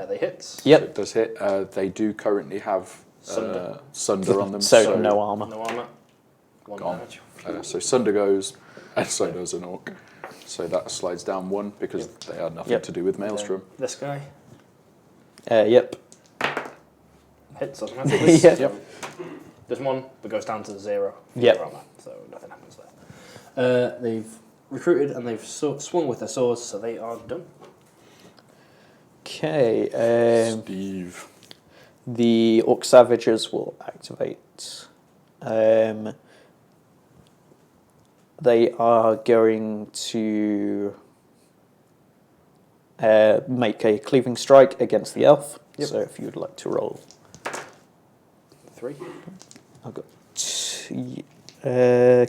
They hit. Yep. It does hit. They do currently have Sunder. Sunder on them. So no armor. No armor. 1 Gone. damage. So Sunder goes, and so does an orc. So that slides down 1 because they had nothing Yep. to do with Maelstrom. This guy Yep. hits automatically. Yep. There's 1 that goes down to 0. Yep. Zero armor, so nothing happens there. They've recruited and they've swung with their swords, so they are done. Okay. Steve. The Orc Savages will activate. They are going to make a cleaving strike against the elf. Yep. So if you'd like to roll, 3. I've got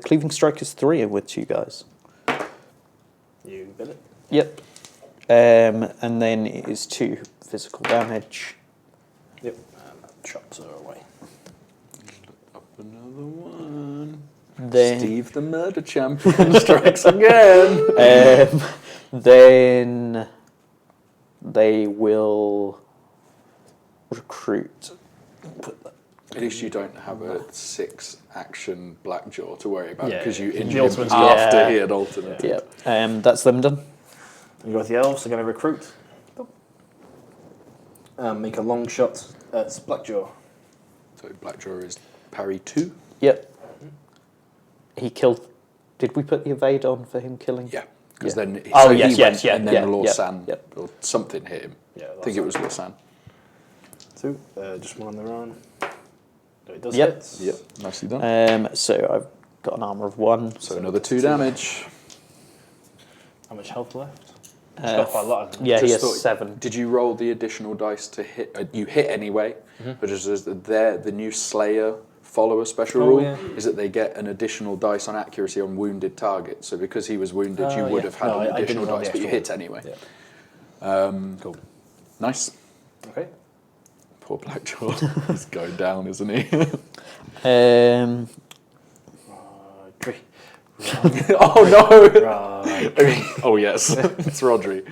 cleaving strike is 3 with 2 guys. You bit it. Yep. And then it is 2 physical damage. Yep. Chops are away. Up another 1. Then Steve the murder champion strikes again. then they will recruit. At least you don't have a 6 action Blackjaw to worry about Yeah, because yeah. you The injured him ultimate after yeah. he had alternate. Yeah. That's them done. You go with the elves, they're going to recruit. Make a long shot at Blackjaw. So Blackjaw is parry 2. Yep. He killed. Did we put the evade on for him killing? Yeah. Because Yeah. then Oh, so yes, he yes, went, yeah, and then yeah, Lorsan yep. or something hit him. Yeah, I think it was Lorsan. 2. Just 1 on their own. No, it does Yep. hit. Yep, nicely done. So I've got an armor of 1. So another 2 damage. How much health left? He's got quite a lot, hasn't he? Yeah, he Just has thought- 7. Did you roll the additional dice to hit? You hit anyway, but just as the new Slayer follower special Oh, rule yeah. is that they get an additional dice on accuracy on wounded targets. So because he was wounded, you Oh, would yeah. have had No, an I didn't additional roll the dice, but you extra hit anyway. Yeah. Cool. Nice. Okay. Poor Blackjaw. He's going down, isn't he? Rodri. Oh no! Rodri. Oh yes, it's Rodri.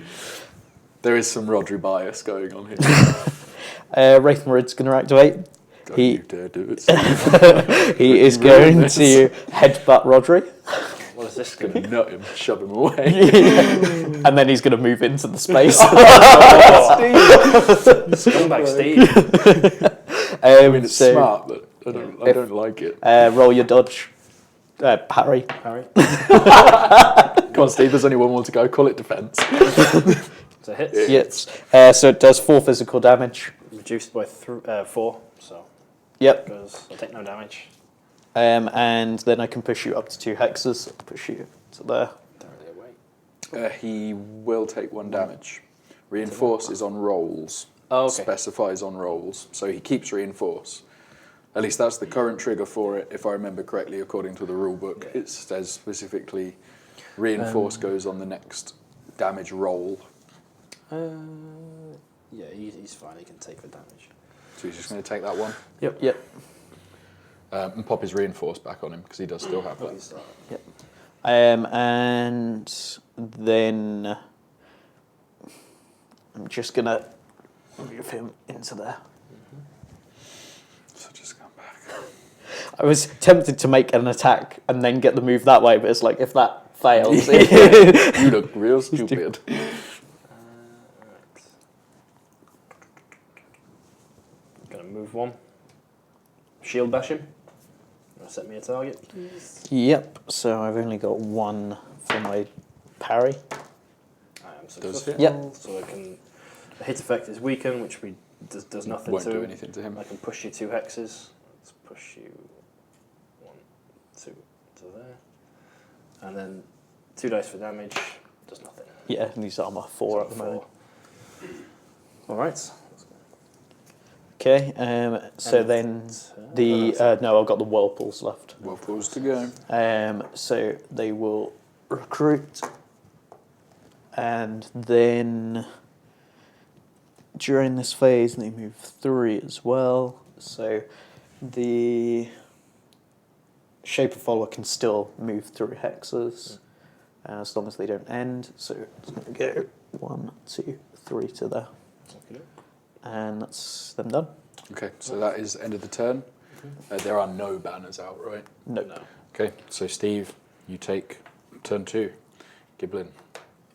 There is some Rodri bias going on here. Wraith Marid's going to activate. God, you dare do it. He is ruin going this. to headbutt Rodri. What is this Gonna going to nut him, shove him away. And then he's going to move into the space. Scumbag Steve. I mean, it's so, smart, but I don't like it. roll your dodge. Parry. Harry. Come on, Steve. There's only one more to go. Call it defense. It's a hit. Yes. So it does 4 physical damage. Reduced by 4, so Yep. goes. I take no damage. And then I can push you up to 2 hexes. I'll push you to there. Directly away. He will take 1 damage. Reinforce is on rolls. Oh, okay. Specifies on rolls, so he keeps reinforce. At least that's the current trigger for it, if I remember correctly, according to the rule book. Yeah. It says specifically reinforce goes on the next damage roll. Yeah, he's fine. He can take the damage. So he's just going to take that 1 Yep. and pop his reinforce back on him because he does still have that. He's, Yep. And then I'm just going to move him into there. So just come back. I was tempted to make an attack and then get the move that way, but it's like, if that fails... You look real stupid. Gonna move 1. Shield bash him. Set me a target. Yep, so I've only got 1 for my parry. I am Does successful. hit? Yep. So I can. The hit effect is weaken, which does nothing Won't to do him. anything to him. I can push you 2 hexes. Let's push you 1, 2 to there, and then 2 dice for damage. Does nothing. Yeah, and he's armor 4 at the moment. All right. Okay, so And then no, I've got the whirlpools left. Whirlpools to go. So they will recruit, and then during this phase they move 3 as well. So the Shape of Follower can still move through hexes as long as they don't end. So it's going to go 1, 2, 3 to there. Okay. And that's them done. Okay, so that is end of the turn. There are no banners out, right? No. Okay, so Steve, you take turn 2. Giblin,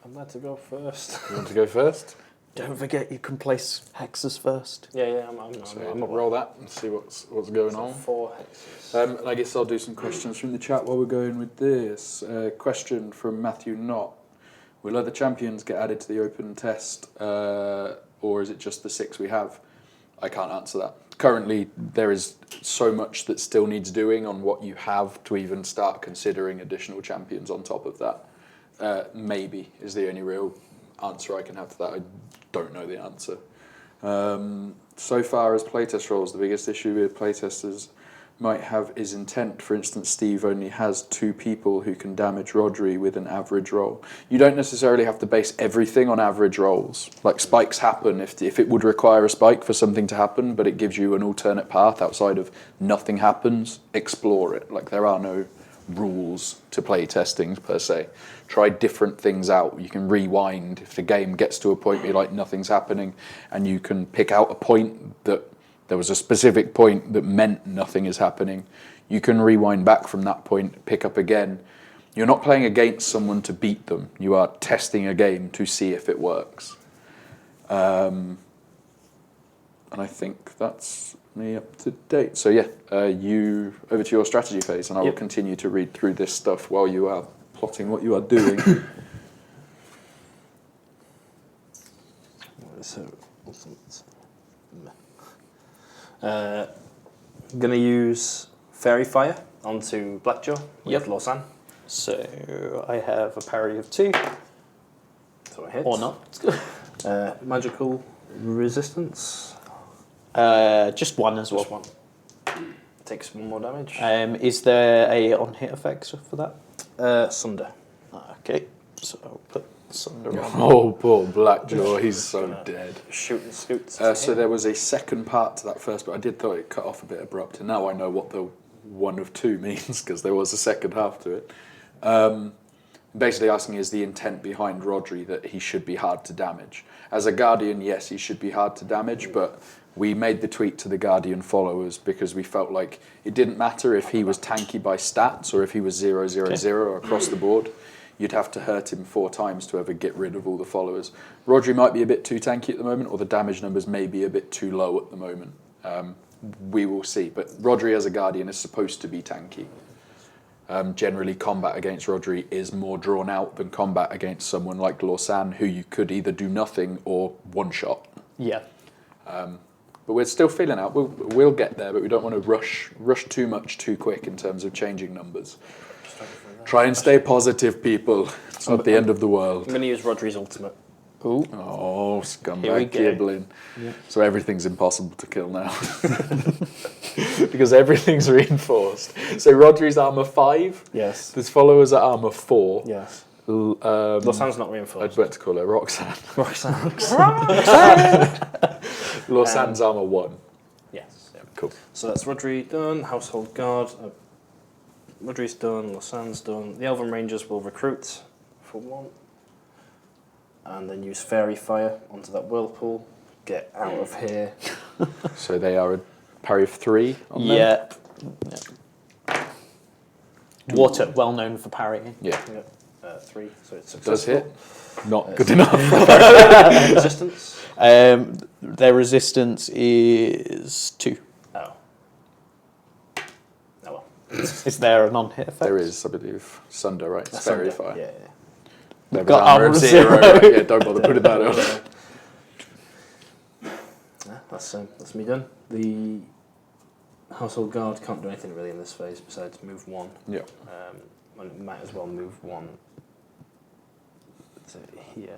I'm allowed to go first. you want to go first? Don't forget you can place hexes first. Yeah. So roll that and see what's going on. 4 hexes. And I guess I'll do some questions from the chat while we're going with this. Question from Matthew Knott. Will other champions get added to the open test, or is it just the 6 we have? I can't answer that. Currently, there is so much that still needs doing on what you have to even start considering additional champions on top of that. Maybe is the only real answer I can have to that. I don't know the answer. So far as playtest roles, the biggest issue with playtesters might have is intent. For instance, Steve only has 2 people who can damage Rodri with an average roll. You don't necessarily have to base everything on average rolls. Like spikes happen if it would require a spike for something to happen, but it gives you an alternate path outside of nothing happens, explore it. Like there are no rules to play testing per se. Try different things out. You can rewind if the game gets to a point where you're like nothing's happening, and you can pick out a point that there was a specific point that meant nothing is happening. You can rewind back from that point, pick up again. You're not playing against someone to beat them. You are testing a game to see if it works. And I think that's me up to date. So yeah, you over to your strategy phase, and I will continue to read through this stuff while you are plotting what you are doing. Gonna use Fairy Fire onto Blackjaw with Lausanne. So I have a parry of 2. So I hit. Or not. Magical resistance. Just 1 as well. Just 1. Takes 1 more damage. Is there a on-hit effect for that? Sunder. Okay, so I'll put Sunder on. Oh, poor Blackjaw, he's so dead. Shooting scoots. So there was a second part to that first, but I did thought it cut off a bit abrupt, and now I know what the one of two means, because there was a second half to it. Basically asking, is the intent behind Rodri that he should be hard to damage? As a Guardian, yes, he should be hard to damage, but we made the tweet to the Guardian followers because we felt like it didn't matter if he was tanky by stats or if he was 0-0-0 across the board. You'd have to hurt him 4 times to ever get rid of all the followers. Rodri might be a bit too tanky at the moment, or the damage numbers may be a bit too low at the moment. We will see. But Rodri as a Guardian is supposed to be tanky. Generally, combat against Rodri is more drawn out than combat against someone like Lorsan, who you could either do nothing or one-shot. Yeah. But we're still feeling out. We'll get there, but we don't want to rush too much too quick in terms of changing numbers. Try and stay positive, people. It's not the end of the world. I'm going to use Rodri's ultimate. Ooh. Oh, Here we scumbag go. gibbling. Yeah. So everything's impossible to kill now. Because everything's reinforced. So Rodri's armor 5. Yes. His followers are armor 4. Yes. Lorsan's not I reinforced. went to call her Roxanne. Roxanne. Lorsan's armor 1. Yes. Yeah. Cool. So that's Rodri done. Household Guard. Rodri's done. Lorsan's done. The Elven Rangers will recruit for 1. And then use Fairy Fire onto that Whirlpool. Get out of here. So they are a parry of 3 on them? Yeah. Water, well known for parrying. Yeah. 3, so it's successful. Does hit. Not good enough. Resistance? Their resistance is 2. Oh. Oh well. Is there a non-hit effect? There is, I believe. Sunder, right? It's Fairy Fire. Yeah. They've got armor of armor 0, 0. right? Yeah, don't bother putting that on. Yeah, that's me done. The Household Guard can't do anything really in this phase besides move 1. Yeah. And it might as well move 1 to here.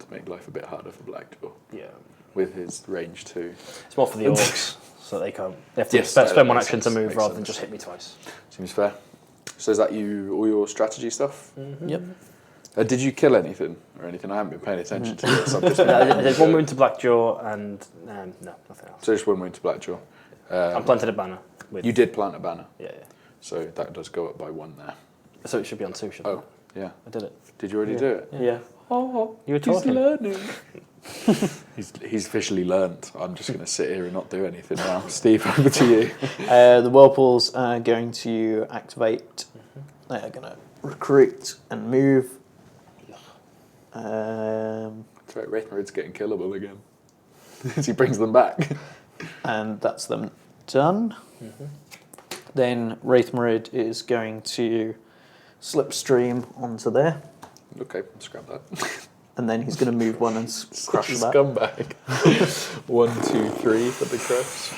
To make life a bit harder for Blackjaw. Yeah. With his range 2. It's more for the orcs, so they can't. They have to Yes, spend that 1 makes action to sense, move makes rather than sense. just hit me twice. Seems fair. So is that all your strategy stuff? Mm-hmm. Yep. Did you kill anything or anything? I haven't been paying attention to this. I've just There's 1 wound to Blackjaw and no, nothing else. So just 1 wound to Blackjaw. I planted a banner. With, You did plant a banner, Yeah. so that does go up by 1 there. So it should be on 2, shouldn't Oh, it? yeah. I did it. Did you already do it? Yeah. Oh, You were he's talking. learning. he's officially learnt. I'm just going to sit here and not do anything now. Steve, over to you. The Whirlpools are going to activate. They're going to recruit and move. That's right, Wraithmarid's getting killable again. As he brings them back. And that's them done. Then Wraithmarid is going to slipstream onto there. Okay, let's grab that. And then he's going to move 1 and crush that. Scumbag. 1, 2, 3 for the crush.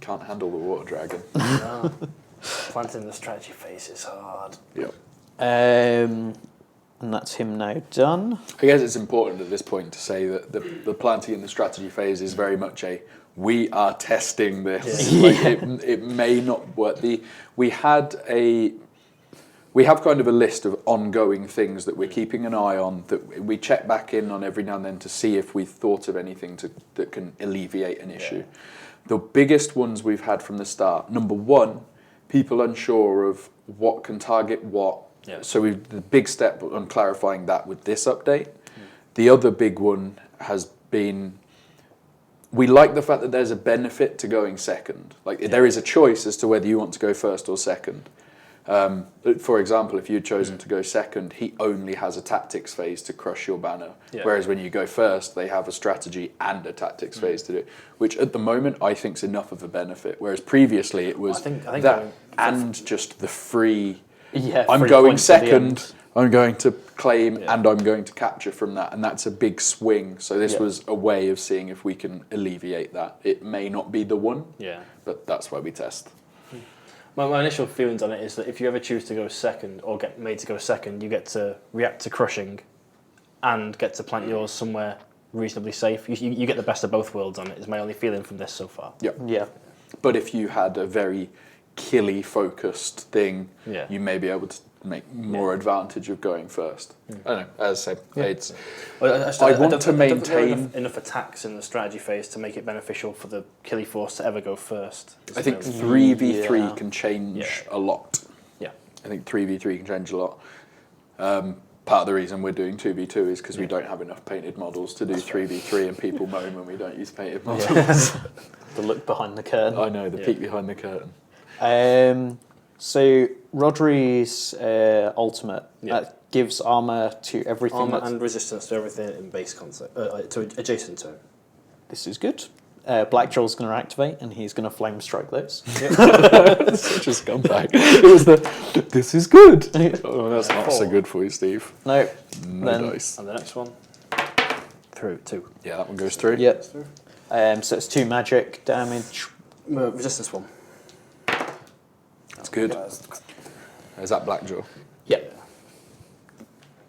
Can't handle the water dragon. No. Planting the strategy phase is hard. Yep. And that's him now done. I guess it's important at this point to say that the planting in the strategy phase is very much we are testing this. Yeah. Like it may not work. We have kind of a list of ongoing things that we're keeping an eye on, that we check back in on every now and then to see if we've thought of anything that can alleviate an issue. The biggest ones we've had from the start, number 1, people unsure of what can target what. Yeah. So the big step on clarifying that with this update. The other big one has been, we like the fact that there's a benefit to going second. Like there is a choice as to whether you want to go first or second. For example, if you'd chosen to go second, he only has a tactics phase to crush your banner. Yeah. Whereas when you go first, they have a strategy and a tactics phase to do it, which at the moment I think is enough of a benefit. Whereas previously it was I think that and just the free, Yeah, I'm 3 going points at the second, end. I'm going to claim and I'm going to capture from that. And that's a big swing. So this Yeah. was a way of seeing if we can alleviate that. It may not be the one, Yeah. but that's why we test. My initial feelings on it is that if you ever choose to go second or get made to go second, you get to react to crushing and get to plant yours somewhere reasonably safe. You get the best of both worlds on it, is my only feeling from this so far. Yeah. Yeah. But if you had a very killy focused thing, Yeah. you may be able to make more advantage of going first. I don't know. As I say, it's. Well, I don't want to think there are maintain. enough attacks in the strategy phase to make it beneficial for the killy force to ever go first. I think Isn't 3v3 Yeah. can change Yeah. a lot. Yeah. I think 3v3 can change a lot. Part of the reason we're doing 2v2 is because we don't have enough painted models to do 3v3, and people moan when we don't use painted models. The look behind the curtain. I know, the peek behind the curtain. So Rodri's ultimate Yeah. that gives armor to everything. Armor that's- and resistance to everything in base concept, to adjacent to him. This is good. Blackjaw's going to activate, and he's going to flame strike those. Such a scumbag. It was this is good. Oh, that's not so good for you, Steve. No. No Then- dice. And the next one, through 2. Yeah, that one goes through. Yep. So it's 2 magic damage. Resistance 1. That's good. Is that Blackjaw? Yep.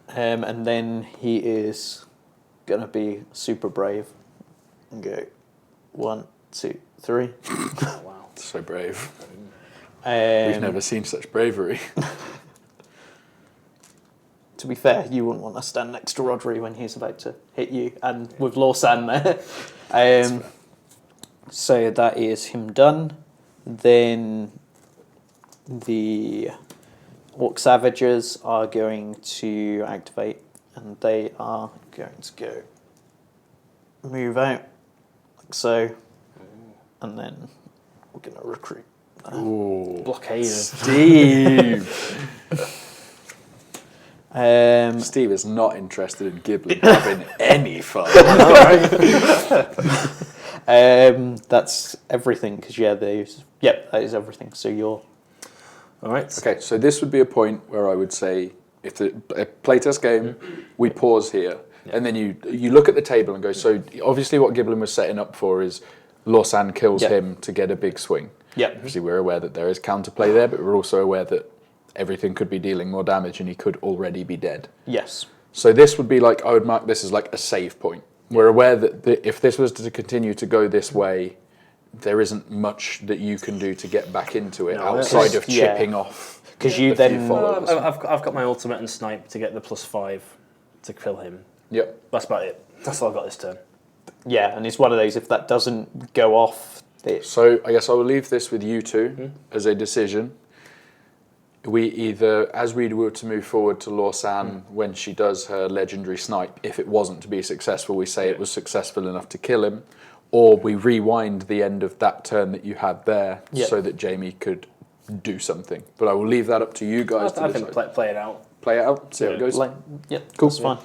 And then he is going to be super brave and go 1, 2, 3. Oh, wow. So brave. We've never seen such bravery. To be fair, you wouldn't want to stand next to Rodri when he's about to hit you, and with Lawsan there. So that is him done. Then the Orc Savages are going to activate, and they are going to go move out, like so, and then we're going to recruit. Ooh. Blockade. Steve! Um, Steve is not interested in Ghibli having any fun. that's everything, because that is everything. So you're All right. Okay, so this would be a point where I would say, if the a playtest game, we pause here, and then you look at the table and go, so obviously what Giblin was setting up for is Lawsan kills him to get a big swing. Yep. Obviously we're aware that there is counterplay there, but we're also aware that everything could be dealing more damage and he could already be dead. Yes. So this would be like, I would mark this as like a save point. We're aware that if this was to continue to go this way, there isn't much that you can do to get back into it No, outside of chipping off. Because you a few then followers. I've got my ultimate and snipe to get the +5 to kill him. Yep. That's about it. That's all I've got this turn. and it's one of those, if that doesn't go off, So I guess I will leave this with you two as a decision. We either, as we were to move forward to Lawsan when she does her legendary snipe, if it wasn't to be successful, we say it was successful enough to kill him, or we rewind the end of that turn that you had there so that Jamie could do something. But I will leave that up to you guys to I think decide. play it out. Play it out, see how it goes. cool. That's fine.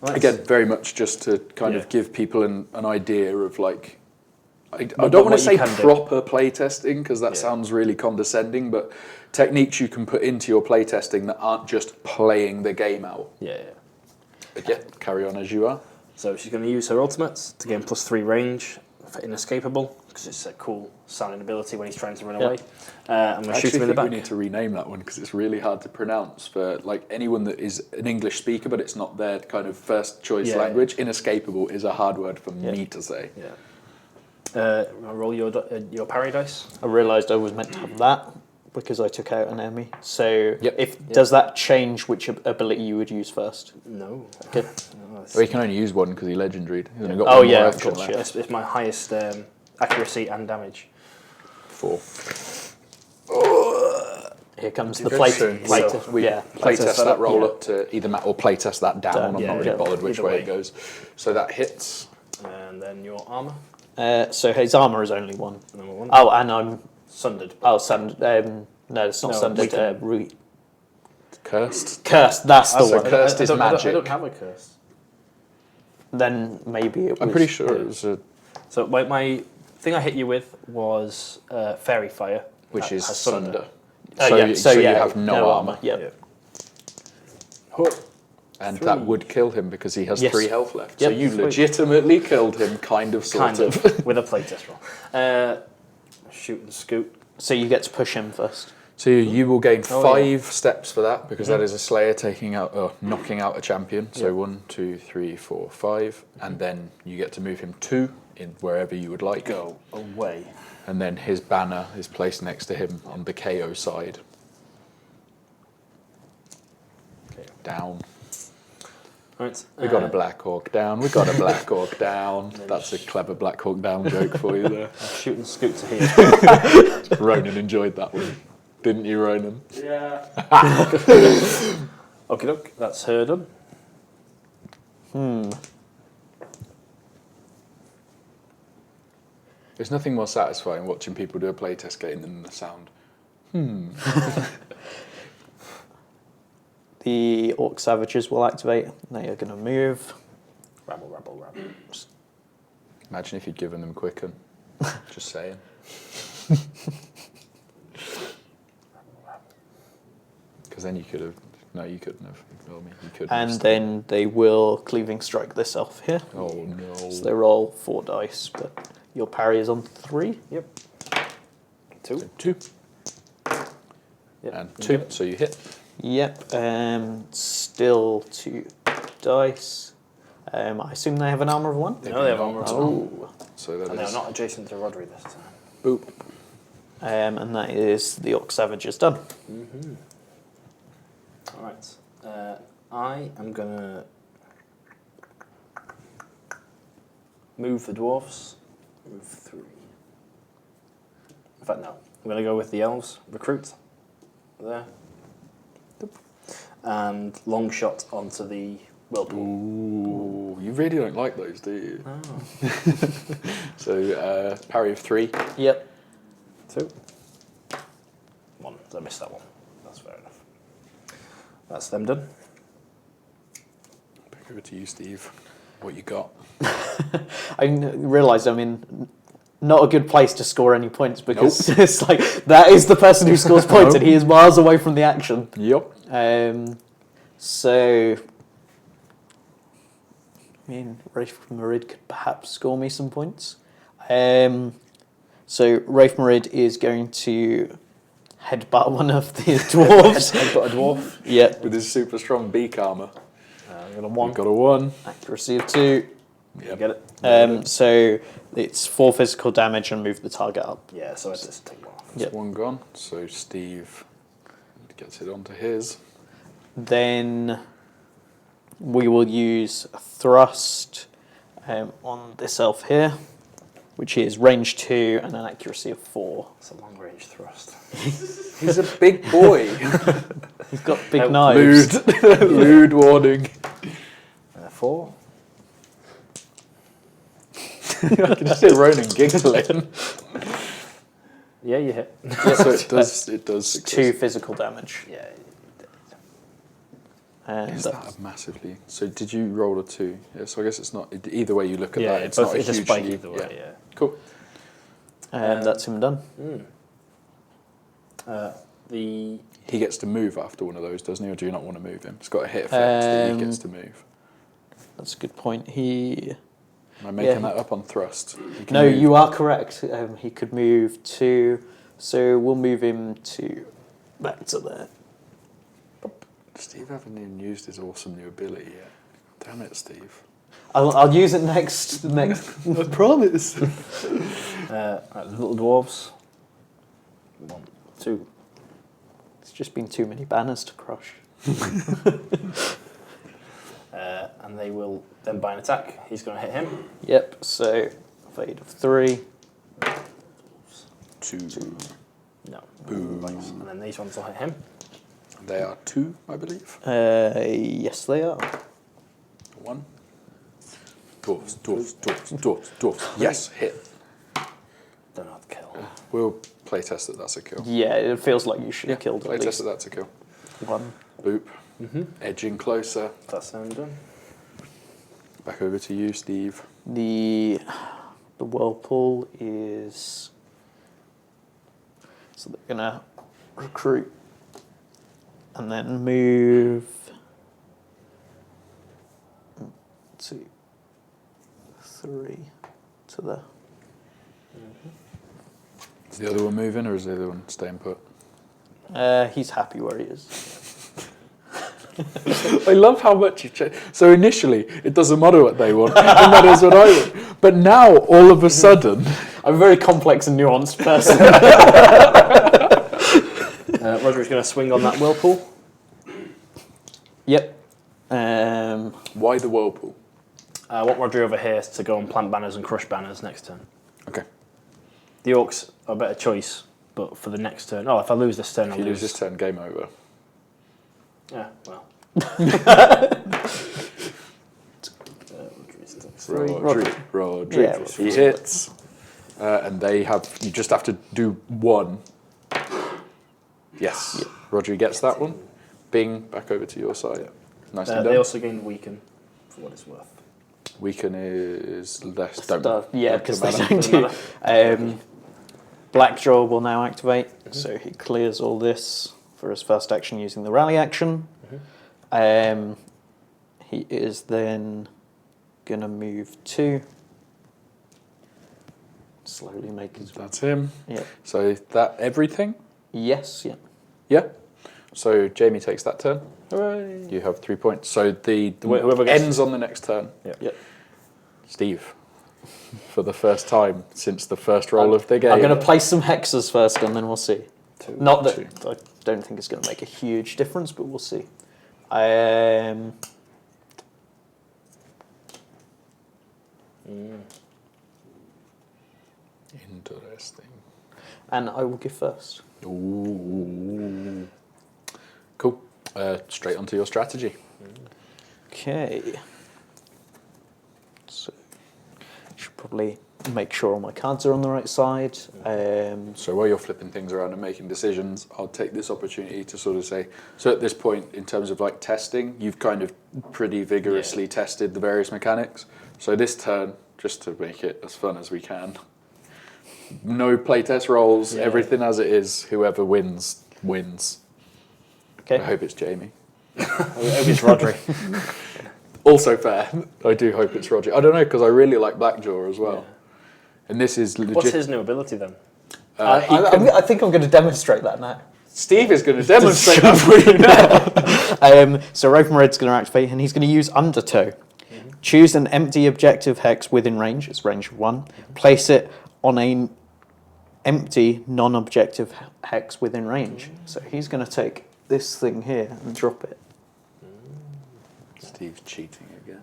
Right. Again, very much just to kind Yeah. of give people an idea of like, I But don't want what to say you can do. proper playtesting because that sounds really condescending, but techniques you can put into your playtesting that aren't just playing the game out. Yeah. But yeah, carry on as you are. So she's going to use her ultimates to gain +3 range for inescapable, because it's a cool sounding ability when he's trying to run away. I'm going to I shoot actually him in the think we back. need to rename that one because it's really hard to pronounce for like anyone that is an English speaker, but it's not their kind of first choice Yeah. language. Inescapable is a hard word for me to say. Yeah. Roll your parry dice. I realised I was meant to have that because I took out an enemy. So Yep. does that change which ability you would use first? No. Okay. No, it's, Well, you can only use one because he legendaried. He's only got Oh, one yeah, more of action course, left. it's my highest accuracy and damage. 4. Here comes the Okay, plate. so we Playtest playtest that roll yeah. up to either or playtest that down. Down, I'm yeah, not really yeah. bothered which Either way way. it goes. So that hits. And then your armor, So his armour is only 1. number 1. Oh, and I'm Sundered. no, it's not No, sundered. weakened. Cursed. Cursed. That's the So one. cursed is I magic. don't have a curse. Then maybe it was. I'm pretty sure it was So my thing I hit you with was fairy fire, which that is has sunder. Oh, yeah. So you yeah, have no armour. Yeah. And 3. that would kill him because he has Yes. 3 health left. So Yep. you legitimately killed him, kind of, sort Kind of with a playtest roll. Shoot and scoot. So you get to push him first. So you will gain Oh, 5 steps for that because that is a Slayer taking out, knocking out a champion. So Yeah. 1, 2, 3, 4, 5, and then you get to move him 2 in wherever you would like. Go away. And then his banner is placed next to him on the KO side. Okay. Down. Right. We got a Black Hawk down. We got a Black Hawk down. That's a clever Black Hawk down joke for you there. Shooting scoot to here. Ronan enjoyed that one. Didn't you, Ronan? Yeah. Okay, look, that's her done. There's nothing more satisfying watching people do a playtest game than the sound. The Orc Savages will activate. They are going to move. Rabble, rabble, rabble. Imagine if you'd given them Quicken. Just saying. Because then you could have... No, you couldn't have. Ignore me. You couldn't And have then they will Cleaving Strike this elf here. Oh, no. So they roll 4 dice, but your parry is on 3. Yep. 2. So 2. Yep. And you 2. get it. So you hit. Yep. Still 2 dice. I assume they have an armor of 1? No, they have armor of 1. Oh. So that And they're is... not adjacent to Rodri this time. Boop. And that is the Orc Savages done. Mm-hmm. Alright. I am going to move the dwarves. Move 3. In fact, no. I'm going to go with the elves. Recruit. There. And long shot onto the whirlpool. Ooh, you really don't like those, do you? Oh. So, parry of 3. Yep. 2. 1. I missed that one. That's fair enough. That's them done. Back over to you, Steve. What you got? I realised I'm in not a good place to score any points because it's like that is the person who scores points and he is miles away from the action. Yep. So, I mean, Rafe Marid could perhaps score me some points. So Rafe Marid is going to headbutt one of the dwarves. Headbutt a dwarf. Yeah. With his super strong beak armour. I'm going to 1. You've got a 1. Accuracy of 2. You get it? So it's 4 physical damage and move the target up. Yeah, so I just take 1 off. That's 1 gone. So Steve gets it onto his. Then we will use a thrust on this elf here, which is range 2 and an accuracy of 4. It's a long range thrust. He's a big boy. He's got big knives. Lewd. Lewd warning. 4. I can just hear Ronan giggling. Yeah, you hit. Yeah, so it does 2 physical damage. Yeah. And Is that a massively... So did you roll a 2? Yeah, so I guess it's not... Either way you look at Yeah, that, it's not a it's a huge... spike either way, yeah. Cool. and that's him done. The He gets to move after one of those, doesn't he? Or do you not want to move him? It's got a hit effect that he gets to move. That's a good point. He... Am I making that up on thrust? He can No, move. you are correct. He could move to... So we'll move him to... back to there. Steve hasn't even used his awesome new ability yet. Damn it, Steve. I'll use it next. I promise. right, the little dwarves. 1, 2. It's just been too many banners to crush. And they will then buy an attack. He's going to hit him. Yep, so fade of 3. 2. No. Boom. Thanks. And then these ones will hit him. They are 2, I believe. Yes, they are. 1. Dwarves. Yes, hit. Don't know how to kill. We'll playtest that that's a kill. Yeah, it feels like you should have killed at Playtest least that that's a kill. 1. Boop. Edging closer. That's them done. Back over to you, Steve. The whirlpool is... So they're going to recruit and then move 2, 3 to the... Is the other one moving or is the other one staying put? He's happy where he is. I love how much you've changed. So initially, it doesn't matter what they want, it matters what I want. But now, all of a sudden... I'm a very complex and nuanced person. Roger's going to swing on that whirlpool. Yep. Why the whirlpool? I want Roger over here to go and plant banners and crush banners next turn. Okay. The orcs are a better choice, but for the next turn... Oh, if I lose this turn, If I you lose. lose this turn, game over. Yeah, well. Rodri. Yeah, He hits. And they have... You just have to do one. Yes. Yeah. Rodri gets that one. Bing, back over to your side. Nice and They done. also gain weaken, for what it's worth. Weaken is less... Yeah, because they matter. don't do... Blackjaw will now activate, so he clears all this for his first action using the rally action. He is then going to move 2. Slowly make his... That's him. Yeah. So that everything? Yes, yeah. Yeah. So Jamie takes that turn. Hooray. You have 3 points. So the Whoever gets- ends on the next turn. Yep. Steve, for the first time since the first roll of the game. I'm going to place some hexes first and then we'll see. 2, Not that 2. I don't think it's going to make a huge difference, but we'll see. Interesting. And I will give first. Ooh. Cool. Straight onto your strategy. Okay. So, should probably make sure all my cards are on the right side. So while you're flipping things around and making decisions, I'll take this opportunity to sort of say, so at this point, in terms of like testing, you've kind of pretty vigorously tested the various mechanics. So this turn, just to make it as fun as we can, no playtest rolls, everything as it is, whoever wins, wins. Okay. I hope it's Jamie. I hope it's Rodri. Also fair. I do hope it's Roger. I don't know, because I really like Blackjaw as well. And this is legit. What's his new ability then? I think I'm going to demonstrate that now. Steve is going to demonstrate that for you now. So Raven Red's going to activate, and he's going to use Undertow. Choose an empty objective hex within range. It's range 1. Place it on a empty non-objective hex within range. So he's going to take this thing here and drop it. Steve's cheating again.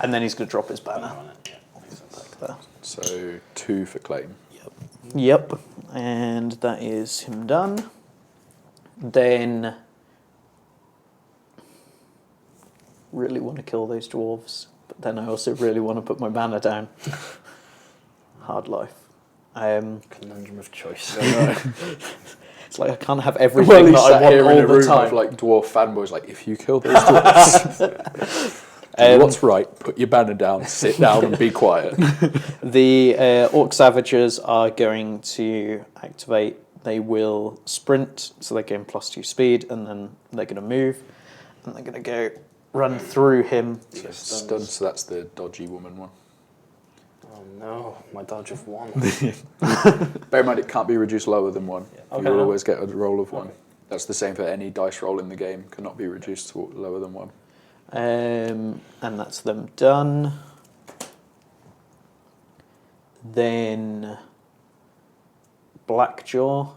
And then he's going to drop his banner. Back there. So 2 for claim. Yep, and that is him done. Then, really want to kill those dwarves, but then I also really want to put my banner down. Hard life. Conundrum of choice. It's like I can't have everything that I want all the time. Of like dwarf fanboys, like if you kill those dwarves, do what's right? Put your banner down, sit down, and be quiet. The Orc Savages are going to activate. They will sprint, so they gain +2 speed, and then they're going to move, and they're going to go run through him. Stunned, so that's the dodgy woman one. Oh no, my dodge of 1. Bear in mind, it can't be reduced lower than 1. Okay, You'll no. always get a roll of 1. That's the same for any dice roll in the game. Cannot be reduced to lower than 1. And that's them done. Then Blackjaw.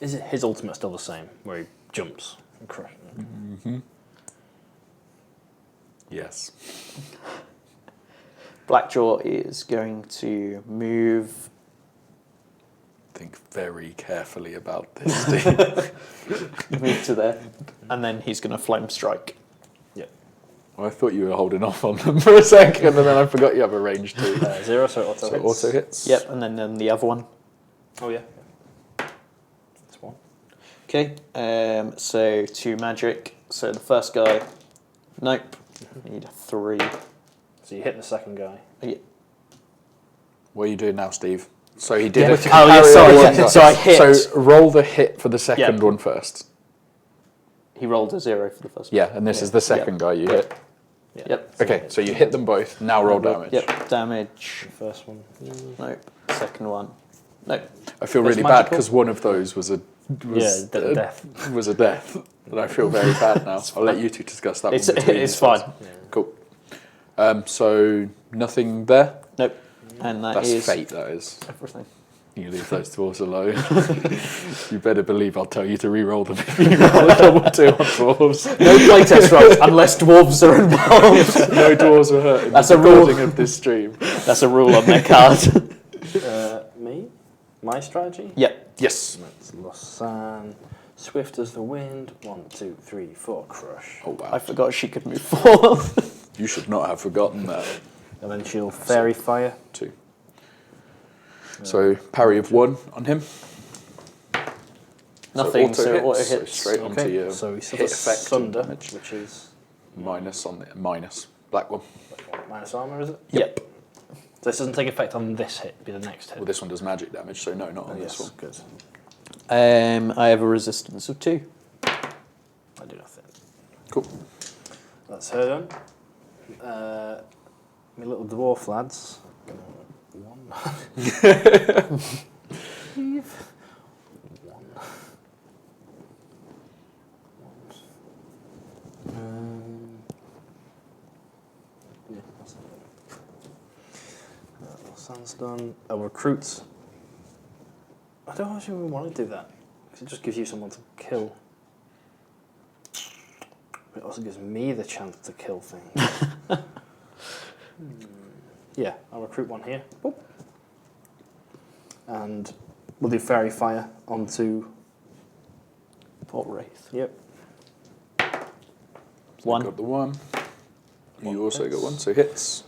Is it his ultimate still the same, where he jumps and crushes? Yes. Blackjaw is going to move. Think very carefully about this, Steve. Move to there, and then he's going to flame strike. Yeah. Well, I thought you were holding off on them for a second, and then I forgot you have a range too. 0, so auto So hits. auto hits. Yep, and then the other one. Oh yeah. That's 1. Okay, so 2 magic. So the first guy, nope. Need a 3. So you hit the second guy. Yeah. What are you doing now, Steve? So he did Yeah, a oh, yeah, sorry, one yeah, die. so I hit. So roll the hit for the second Yeah. one first. He rolled a 0 for the first one. Yeah, and this is the second guy you hit. Yeah. Yep. Okay, so you hit them both. Now roll damage. Yep, damage. The first one. Nope. Second one. Nope. I feel That's really bad magical. because one of those was a death. Was a death. And I feel very bad now. I'll let you two discuss that. It's one between it's yourselves. fine. Cool. So nothing there. Nope. And That's is fate. That is. everything. You leave those dwarves alone. You better believe I'll tell you to re-roll them if you roll a double 2 on dwarves. No playtest rolls unless dwarves are involved. No dwarves were hurt in That's the a rule. recording of this stream. That's a rule on their card. Me? My strategy? Yep. Yes. That's Lausanne. Swift as the wind. 1, 2, 3, 4. Crush. Oh wow. I forgot she could move forward. You should not have forgotten that. And then she'll fairy fire. 2. So parry of 1 on him. Nothing, so hits, auto so hits. straight onto Okay, your so he hit suffers effect sunder, damage. which is Minus on the minus black one. minus armor, is it? Yep. So this doesn't take effect on this hit, it'll be the next hit. Well, this one does magic damage, so no, not on this one. Good. I have a resistance of 2. I do nothing. Cool. That's her done. My little dwarf lads. 1. Leave. 1. Yeah, that's it. Sounds done. I'll recruit. I don't actually want to do that because it just gives you someone to kill. It also gives me the chance to kill things. Yeah, I'll recruit one here. Boop. And we'll do fairy fire onto. Port Wraith. Yep. So 1. got the 1. You One also hits. got 1, so hits.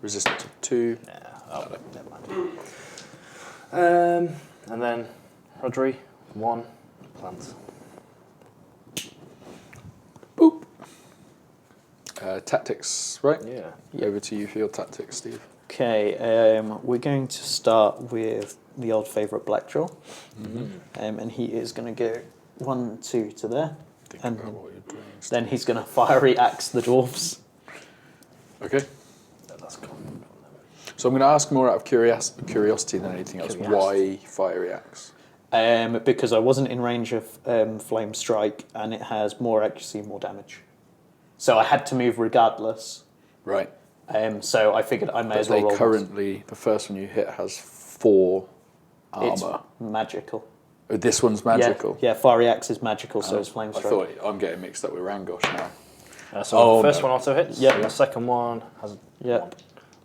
Resistance of 2. Yeah, oh, never mind. And then Rodri, 1 plant. Boop. Tactics, right? Yeah. Over to you for your tactics, Steve. Okay, we're going to start with the old favourite Blackjaw. Mm-hmm. And he is going to go 1, 2 to there. Think And about what you're doing. then he's going to fiery axe the dwarves. Okay. Yeah, that's common. So I'm going to ask more out of curiosity than anything else. Why fiery axe? Because I wasn't in range of Flame Strike, and it has more accuracy, more damage. So I had to move regardless. Right. So I figured I may But as well they roll currently, the first one you hit has 4 It's armor. magical. Oh, this one's magical. Yeah, Fiery Axe is magical, so Oh, is Flame I Strike. thought I'm getting mixed up with Rangosh now. So Oh, the first no. one also hits. Yep. And the second one has a Yep. 1.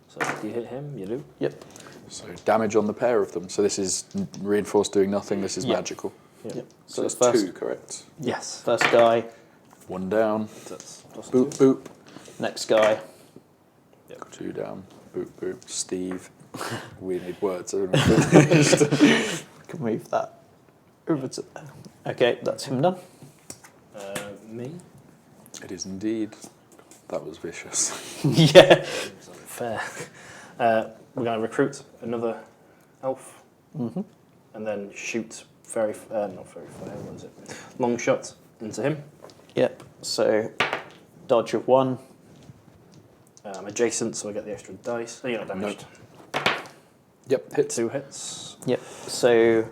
So if you hit him, you do. Yep. So damage on the pair of them. So this is reinforced doing nothing. This is Yep. magical. Yep. So the it's first, 2, correct? Yes. first guy, 1 down. That's plus Boop, 2. boop. next guy. 2 down. Boop, boop. Steve. We need words. I don't know. Can move that over to there. Okay, that's him done. Me. It is indeed. That was vicious. Yeah. It's unfair. We're going to recruit another elf Mm-hmm. and then shoot not very fire, what is it? Long shot into him. Yep. So dodge of 1. Adjacent, so I get the extra dice. Oh, you're not damaged. Yep, hit 2 hits. Yep. So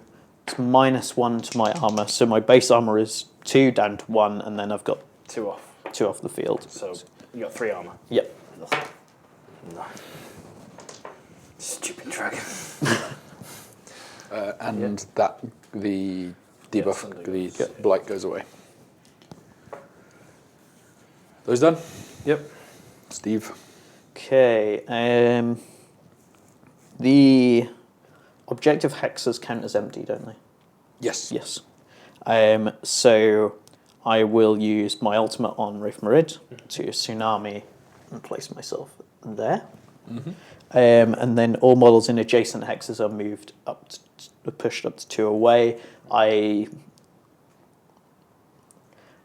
it's -1 to my armor. So my base armor is 2 down to 1, and then I've got 2 off. 2 off the field. So you got 3 armor. Yep. Nothing. No. Stupid dragon. and that the debuff, something the goes- blight goes away. Those done? Yep. Steve. Okay. The objective hexes count as empty, don't they? Yes. Yes. So I will use my ultimate on Rafe Marid to tsunami and place myself there. Mm-hmm. And then all models in adjacent hexes are moved up, pushed up to 2 away.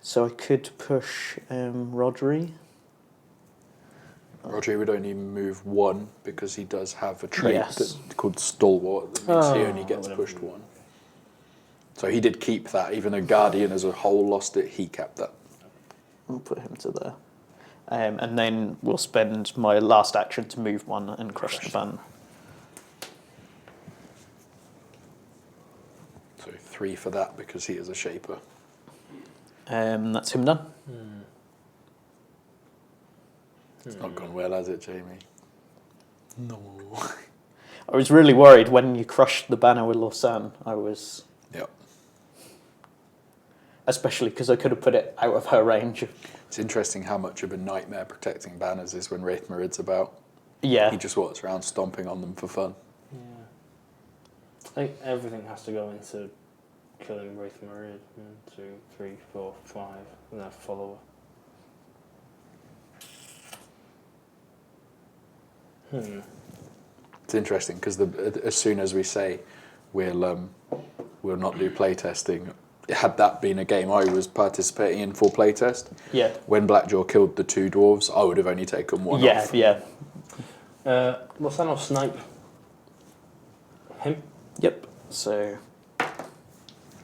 So I could push Rodri. Roger would only move 1 because he does have a trait Yes. that's called Stalwart. That means he Oh, only gets whatever. pushed 1. So he did keep that, even though Guardian as a whole lost it, he kept that. I'll put him to there. And then we'll spend my last action to move 1 and crush the ban. So 3 for that because he is a shaper. That's him done. It's not gone well, has it, Jamie? No. I was really worried when you crushed the banner with Lausanne. I was... Yep. Especially because I could have put it out of her range. It's interesting how much of a nightmare protecting banners is when Wraith Marid's about. Yeah. He just walks around stomping on them for fun. Yeah. I think everything has to go into killing Wraith Marid. 1, 2, 3, 4, 5, and then follower. It's interesting because as soon as we say we'll not do playtesting, had that been a game I was participating in for playtest, Yeah. when Blackjaw killed the 2 dwarves, I would have only taken 1 Yeah, off. yeah. Lausanne will snipe him. Yep. So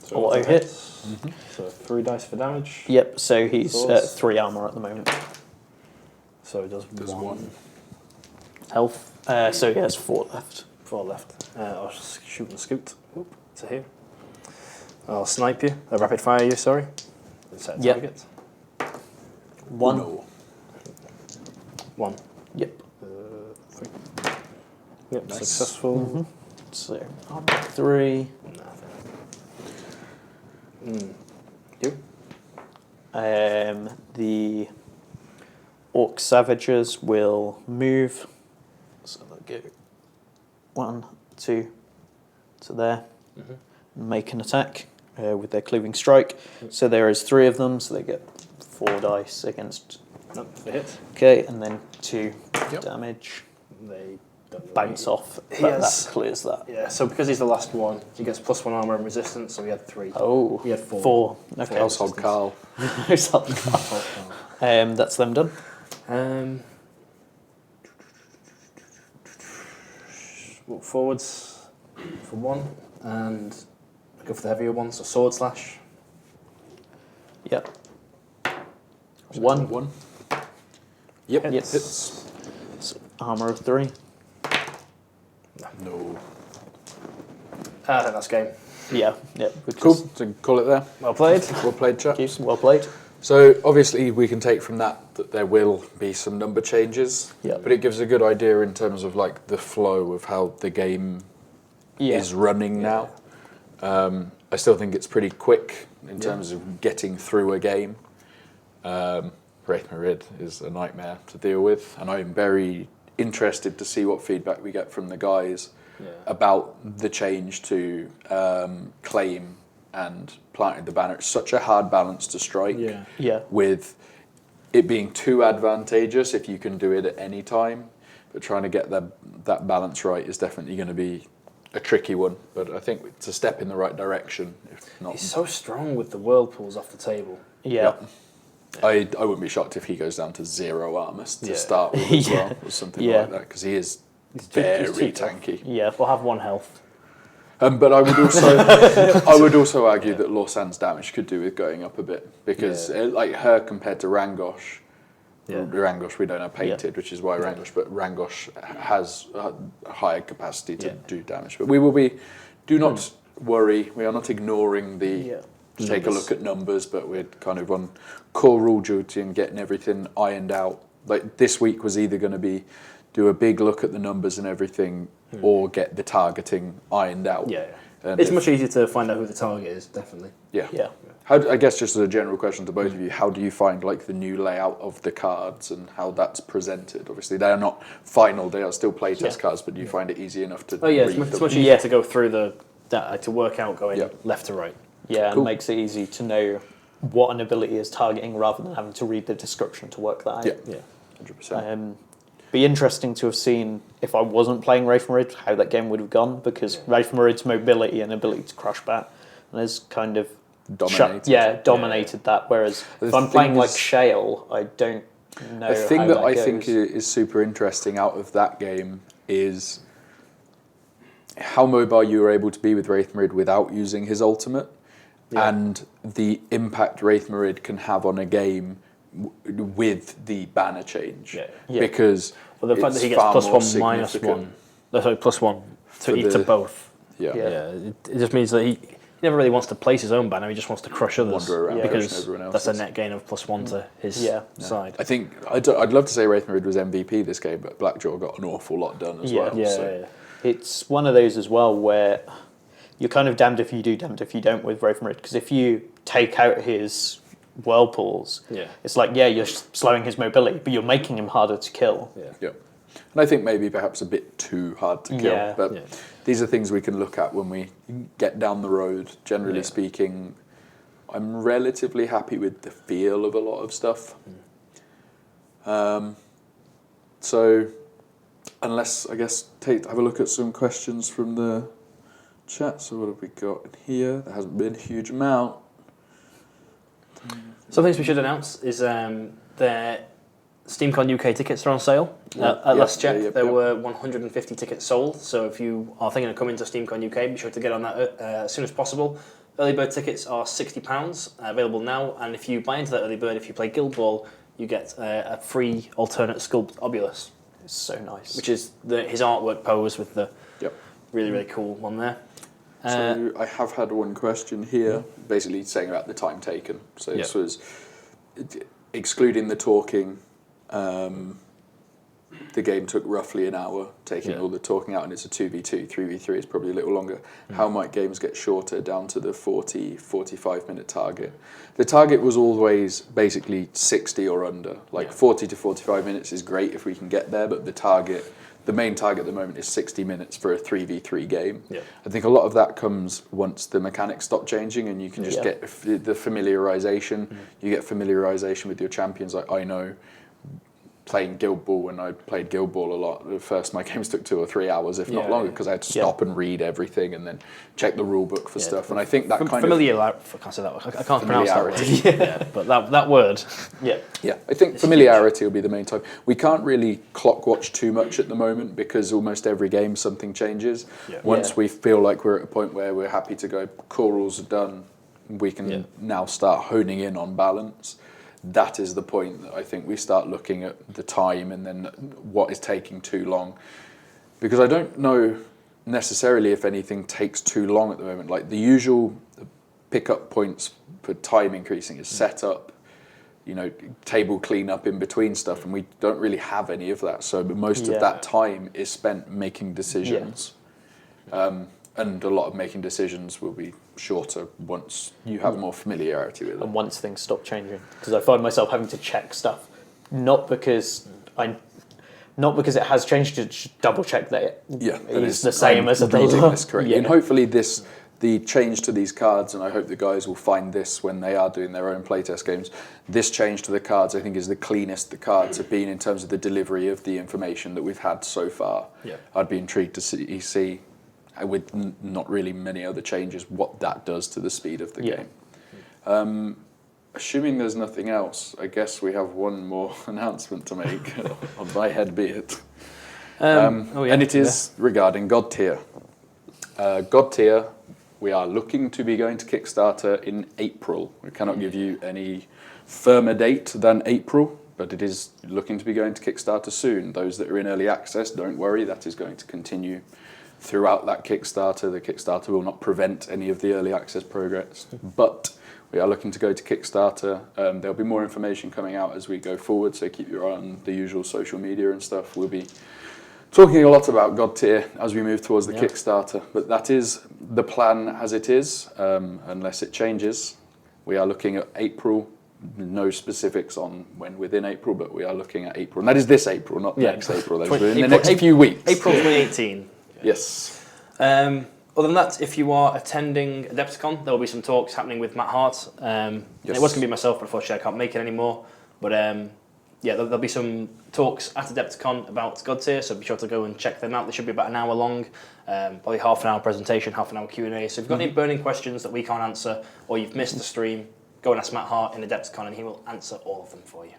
So auto it's hit. So 3 dice for damage. Yep. So he's Swords. 3 armor at the moment. So he does Does 1. Health. So he has 4 left. 4 left. I'll shoot and scoot. Oop, to here. I'll snipe you. Rapid fire you, sorry. Set Yep. target. 1. No. 1. Yep. 3. Yep, Nice. successful. So armor 3. Nothing. You? The Orc Savages will move. So they'll go 1, 2 to there. And make an attack with their cleaving strike. So there is 3 of them, so they get 4 dice against. Nope, they hit. Okay, and then 2 Yep. damage. They don't Bounce off. He That has- clears that. Yeah, so because he's the last one, he gets +1 armor and resistance, so he had 3. Oh, He had 4. 4. Okay. Household Carl. That's them done. Walk forwards for 1, and go for the heavier one, so sword slash. Yep. 1. 1. Yep. Hits. Hits. So armor of 3. No. I think that's game. Yeah. Cool. So call it there. Well played. Well played, chaps. Keeps well played. So obviously we can take from that there will be some number changes, Yeah. but it gives a good idea in terms of like the flow of how the game Yeah. is running now. I still think it's pretty quick in terms of getting through a game. Wraith Marid is a nightmare to deal with, and I'm very interested to see what feedback we get from the guys about the change to claim and planting the banner. It's such a hard balance to strike. Yeah. With it being too advantageous if you can do it at any time, but trying to get that balance right is definitely going to be a tricky one. But I think it's a step in the right direction. If not, He's so strong with the whirlpools off the table. Yeah. I wouldn't be shocked if he goes down to 0 armor to Yeah. start with as Yeah. well, or something Yeah. like that, because he is He's very too tanky. Yeah. We'll have 1 health. But I would also argue that Lausanne's damage could do with going up a bit, because like her compared to Rangosh, Rangosh we don't have painted, which is why Rangosh, but Rangosh has a higher capacity to do damage. But we will be, do not worry, we are not ignoring the take a look at numbers, but we're kind of on core rule duty and getting everything ironed out. Like this week was either going to be do a big look at the numbers and everything, or get the targeting ironed out. Yeah. And It's much easier to find out who the target is, definitely. Yeah. Yeah. I guess just as a general question to both of you, how do you find like the new layout of the cards and how that's presented? Obviously, they are not final; they are still playtest cards. But do you find it easy enough to? Oh yeah, read it's them? much easier to go through to work out going Yeah. left to right. Yeah, Cool. and makes it easy to know what an ability is targeting rather than having to read the description to work that out. Yeah, 100%. Be interesting to have seen if I wasn't playing Wraith Marid how that game would have gone, because Wraith Marid's mobility and ability to crush bat has kind of dominated that. Whereas The if I'm thing playing like is- Shale, I don't know. The thing how that I goes. think is super interesting out of that game is how mobile you were able to be with Wraith Marid without using his ultimate, and the impact Wraith Marid can have on a game with the banner change. Yeah. Because But the fact that he gets far more +1, -1. significant Sorry, +1 for to the- both. Yeah. Yeah. Yeah, it just means that he never really wants to place his own banner. He just wants to crush others Wander around because everyone that's a else's. net gain of +1 to his side. I think I'd love to say Wraith Madrid was MVP this game, but Blackjaw got an awful lot done as well. Yeah. It's one of those as well where you're kind of damned if you do, damned if you don't with Wraith Madrid, because if you take out his whirlpools, it's like, you're slowing his mobility, but you're making him harder to kill. Yeah. And I think maybe perhaps a bit too hard to kill, but these are things we can look at when we get down the road. Generally speaking, I'm relatively happy with the feel of a lot of stuff. So, unless, I guess, have a look at some questions from the chat. So what have we got in here? There hasn't been a huge amount. Some things we should announce is the SteamCon UK tickets are on sale. At last check, there were 150 tickets sold. So if you are thinking of coming to SteamCon UK, be sure to get on that as soon as possible. Early bird tickets are £60 available now, and if you buy into that early bird, if you play Guild Ball, you get a free alternate sculpt Obulus. It's so nice. Which is his artwork pose with the really, really cool one there. So I have had one question here, basically saying about the time taken. So this was excluding the talking. The game took roughly an hour, taking all the talking out, and it's a 2v2. 3v3 is probably a little longer. How might games get shorter down to the 40-45 minute target? The target was always basically 60 or under. 40 to 45 minutes is great if we can get there, but the main target at the moment is 60 minutes for a 3v3 game. I think a lot of that comes once the mechanics stop changing and you can just get the familiarization. You get familiarization with your champions. I know playing Guild Ball, when I played Guild Ball a lot, at first my games took 2 or 3 hours, if not longer, because I had to stop and read everything and then check the rule book for stuff. And I think that kind of... I can't say that. I can't pronounce that word. But that word. Yeah, I think familiarity will be the main time. We can't really clock watch too much at the moment because almost every game something changes. Once we feel like we're at a point where we're happy to go, core rules are done, we can now start honing in on balance. That is the point that I think we start looking at the time and then what is taking too long. Because I don't know necessarily if anything takes too long at the moment. Like the usual pickup points for time increasing is set up, table cleanup in between stuff, and we don't really have any of that. So most of that time is spent making decisions. And a lot of making decisions will be shorter once you have more familiarity with it. And once things stop changing. Because I find myself having to check stuff, not because it has changed, to just double check that it is the same as a reading builder. this correctly. And hopefully the change to these cards, and I hope the guys will find this when they are doing their own playtest games, this change to the cards I think is the cleanest the cards have been in terms of the delivery of the information that we've had so far. I'd be intrigued to see with not really many other changes, what that does to the speed of the game. Assuming there's nothing else, I guess we have one more announcement to make. On my head be it. And it is regarding Godtear. Godtear, we are looking to be going to Kickstarter in April. We cannot give you any firmer date than April, but it is looking to be going to Kickstarter soon. Those that are in early access, don't worry, that is going to continue throughout that Kickstarter. The Kickstarter will not prevent any of the early access progress, but we are looking to go to Kickstarter. There'll be more information coming out as we go forward, so keep your eye on the usual social media and stuff. We'll be talking a lot about Godtear as we move towards the Kickstarter, but that is the plan as it is, unless it changes. We are looking at April. No specifics on when within April, but we are looking at April. And that is this April, not next April. Those are in the next few weeks. April 2018. Yes. Other than that, if you are attending Adepticon, there will be some talks happening with Matt Hart. It was going to be myself, but unfortunately I can't make it anymore. But there'll be some talks at Adepticon about Godtear, so be sure to go and check them out. They should be about an hour long, probably half an hour presentation, half an hour Q&A. So if you've got any burning questions that we can't answer, or you've missed the stream, go and ask Matt Hart in Adepticon and he will answer all of them for you.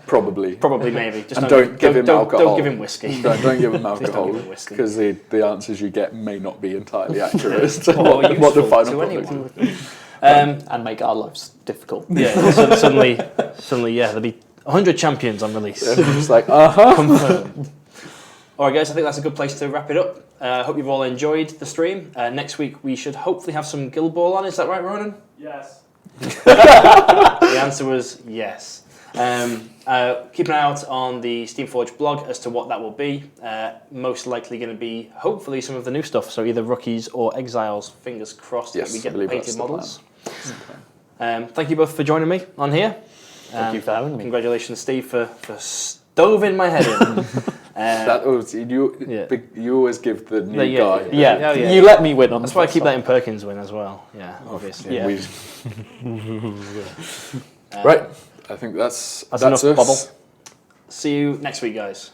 Probably, maybe. Just don't give him alcohol. Don't give him whiskey. Don't give him alcohol, because the answers you get may not be entirely accurate as to what the final product is. And make our lives difficult. So suddenly, there'll be 100 champions on release. It's like, Confirmed. All right, guys, I think that's a good place to wrap it up. I hope you've all enjoyed the stream. Next week, we should hopefully have some Guild Ball on. Is that right, Ronan? Yes. The answer was yes. Keep an eye out on the Steamforge blog as to what that will be. Most likely going to be, hopefully, some of the new stuff. So either rookies or exiles. Fingers crossed that we get the painted models. Thank you both for joining me on here. Thank you for having me. Congratulations, Steve, for stoving my head in. That was you always give the new guy. Yeah. Yeah. You let me win on. That's why I keep letting Perkins win as well. Yeah, obviously. Yeah. Right. I think that's enough us. bubble. See you next week, guys.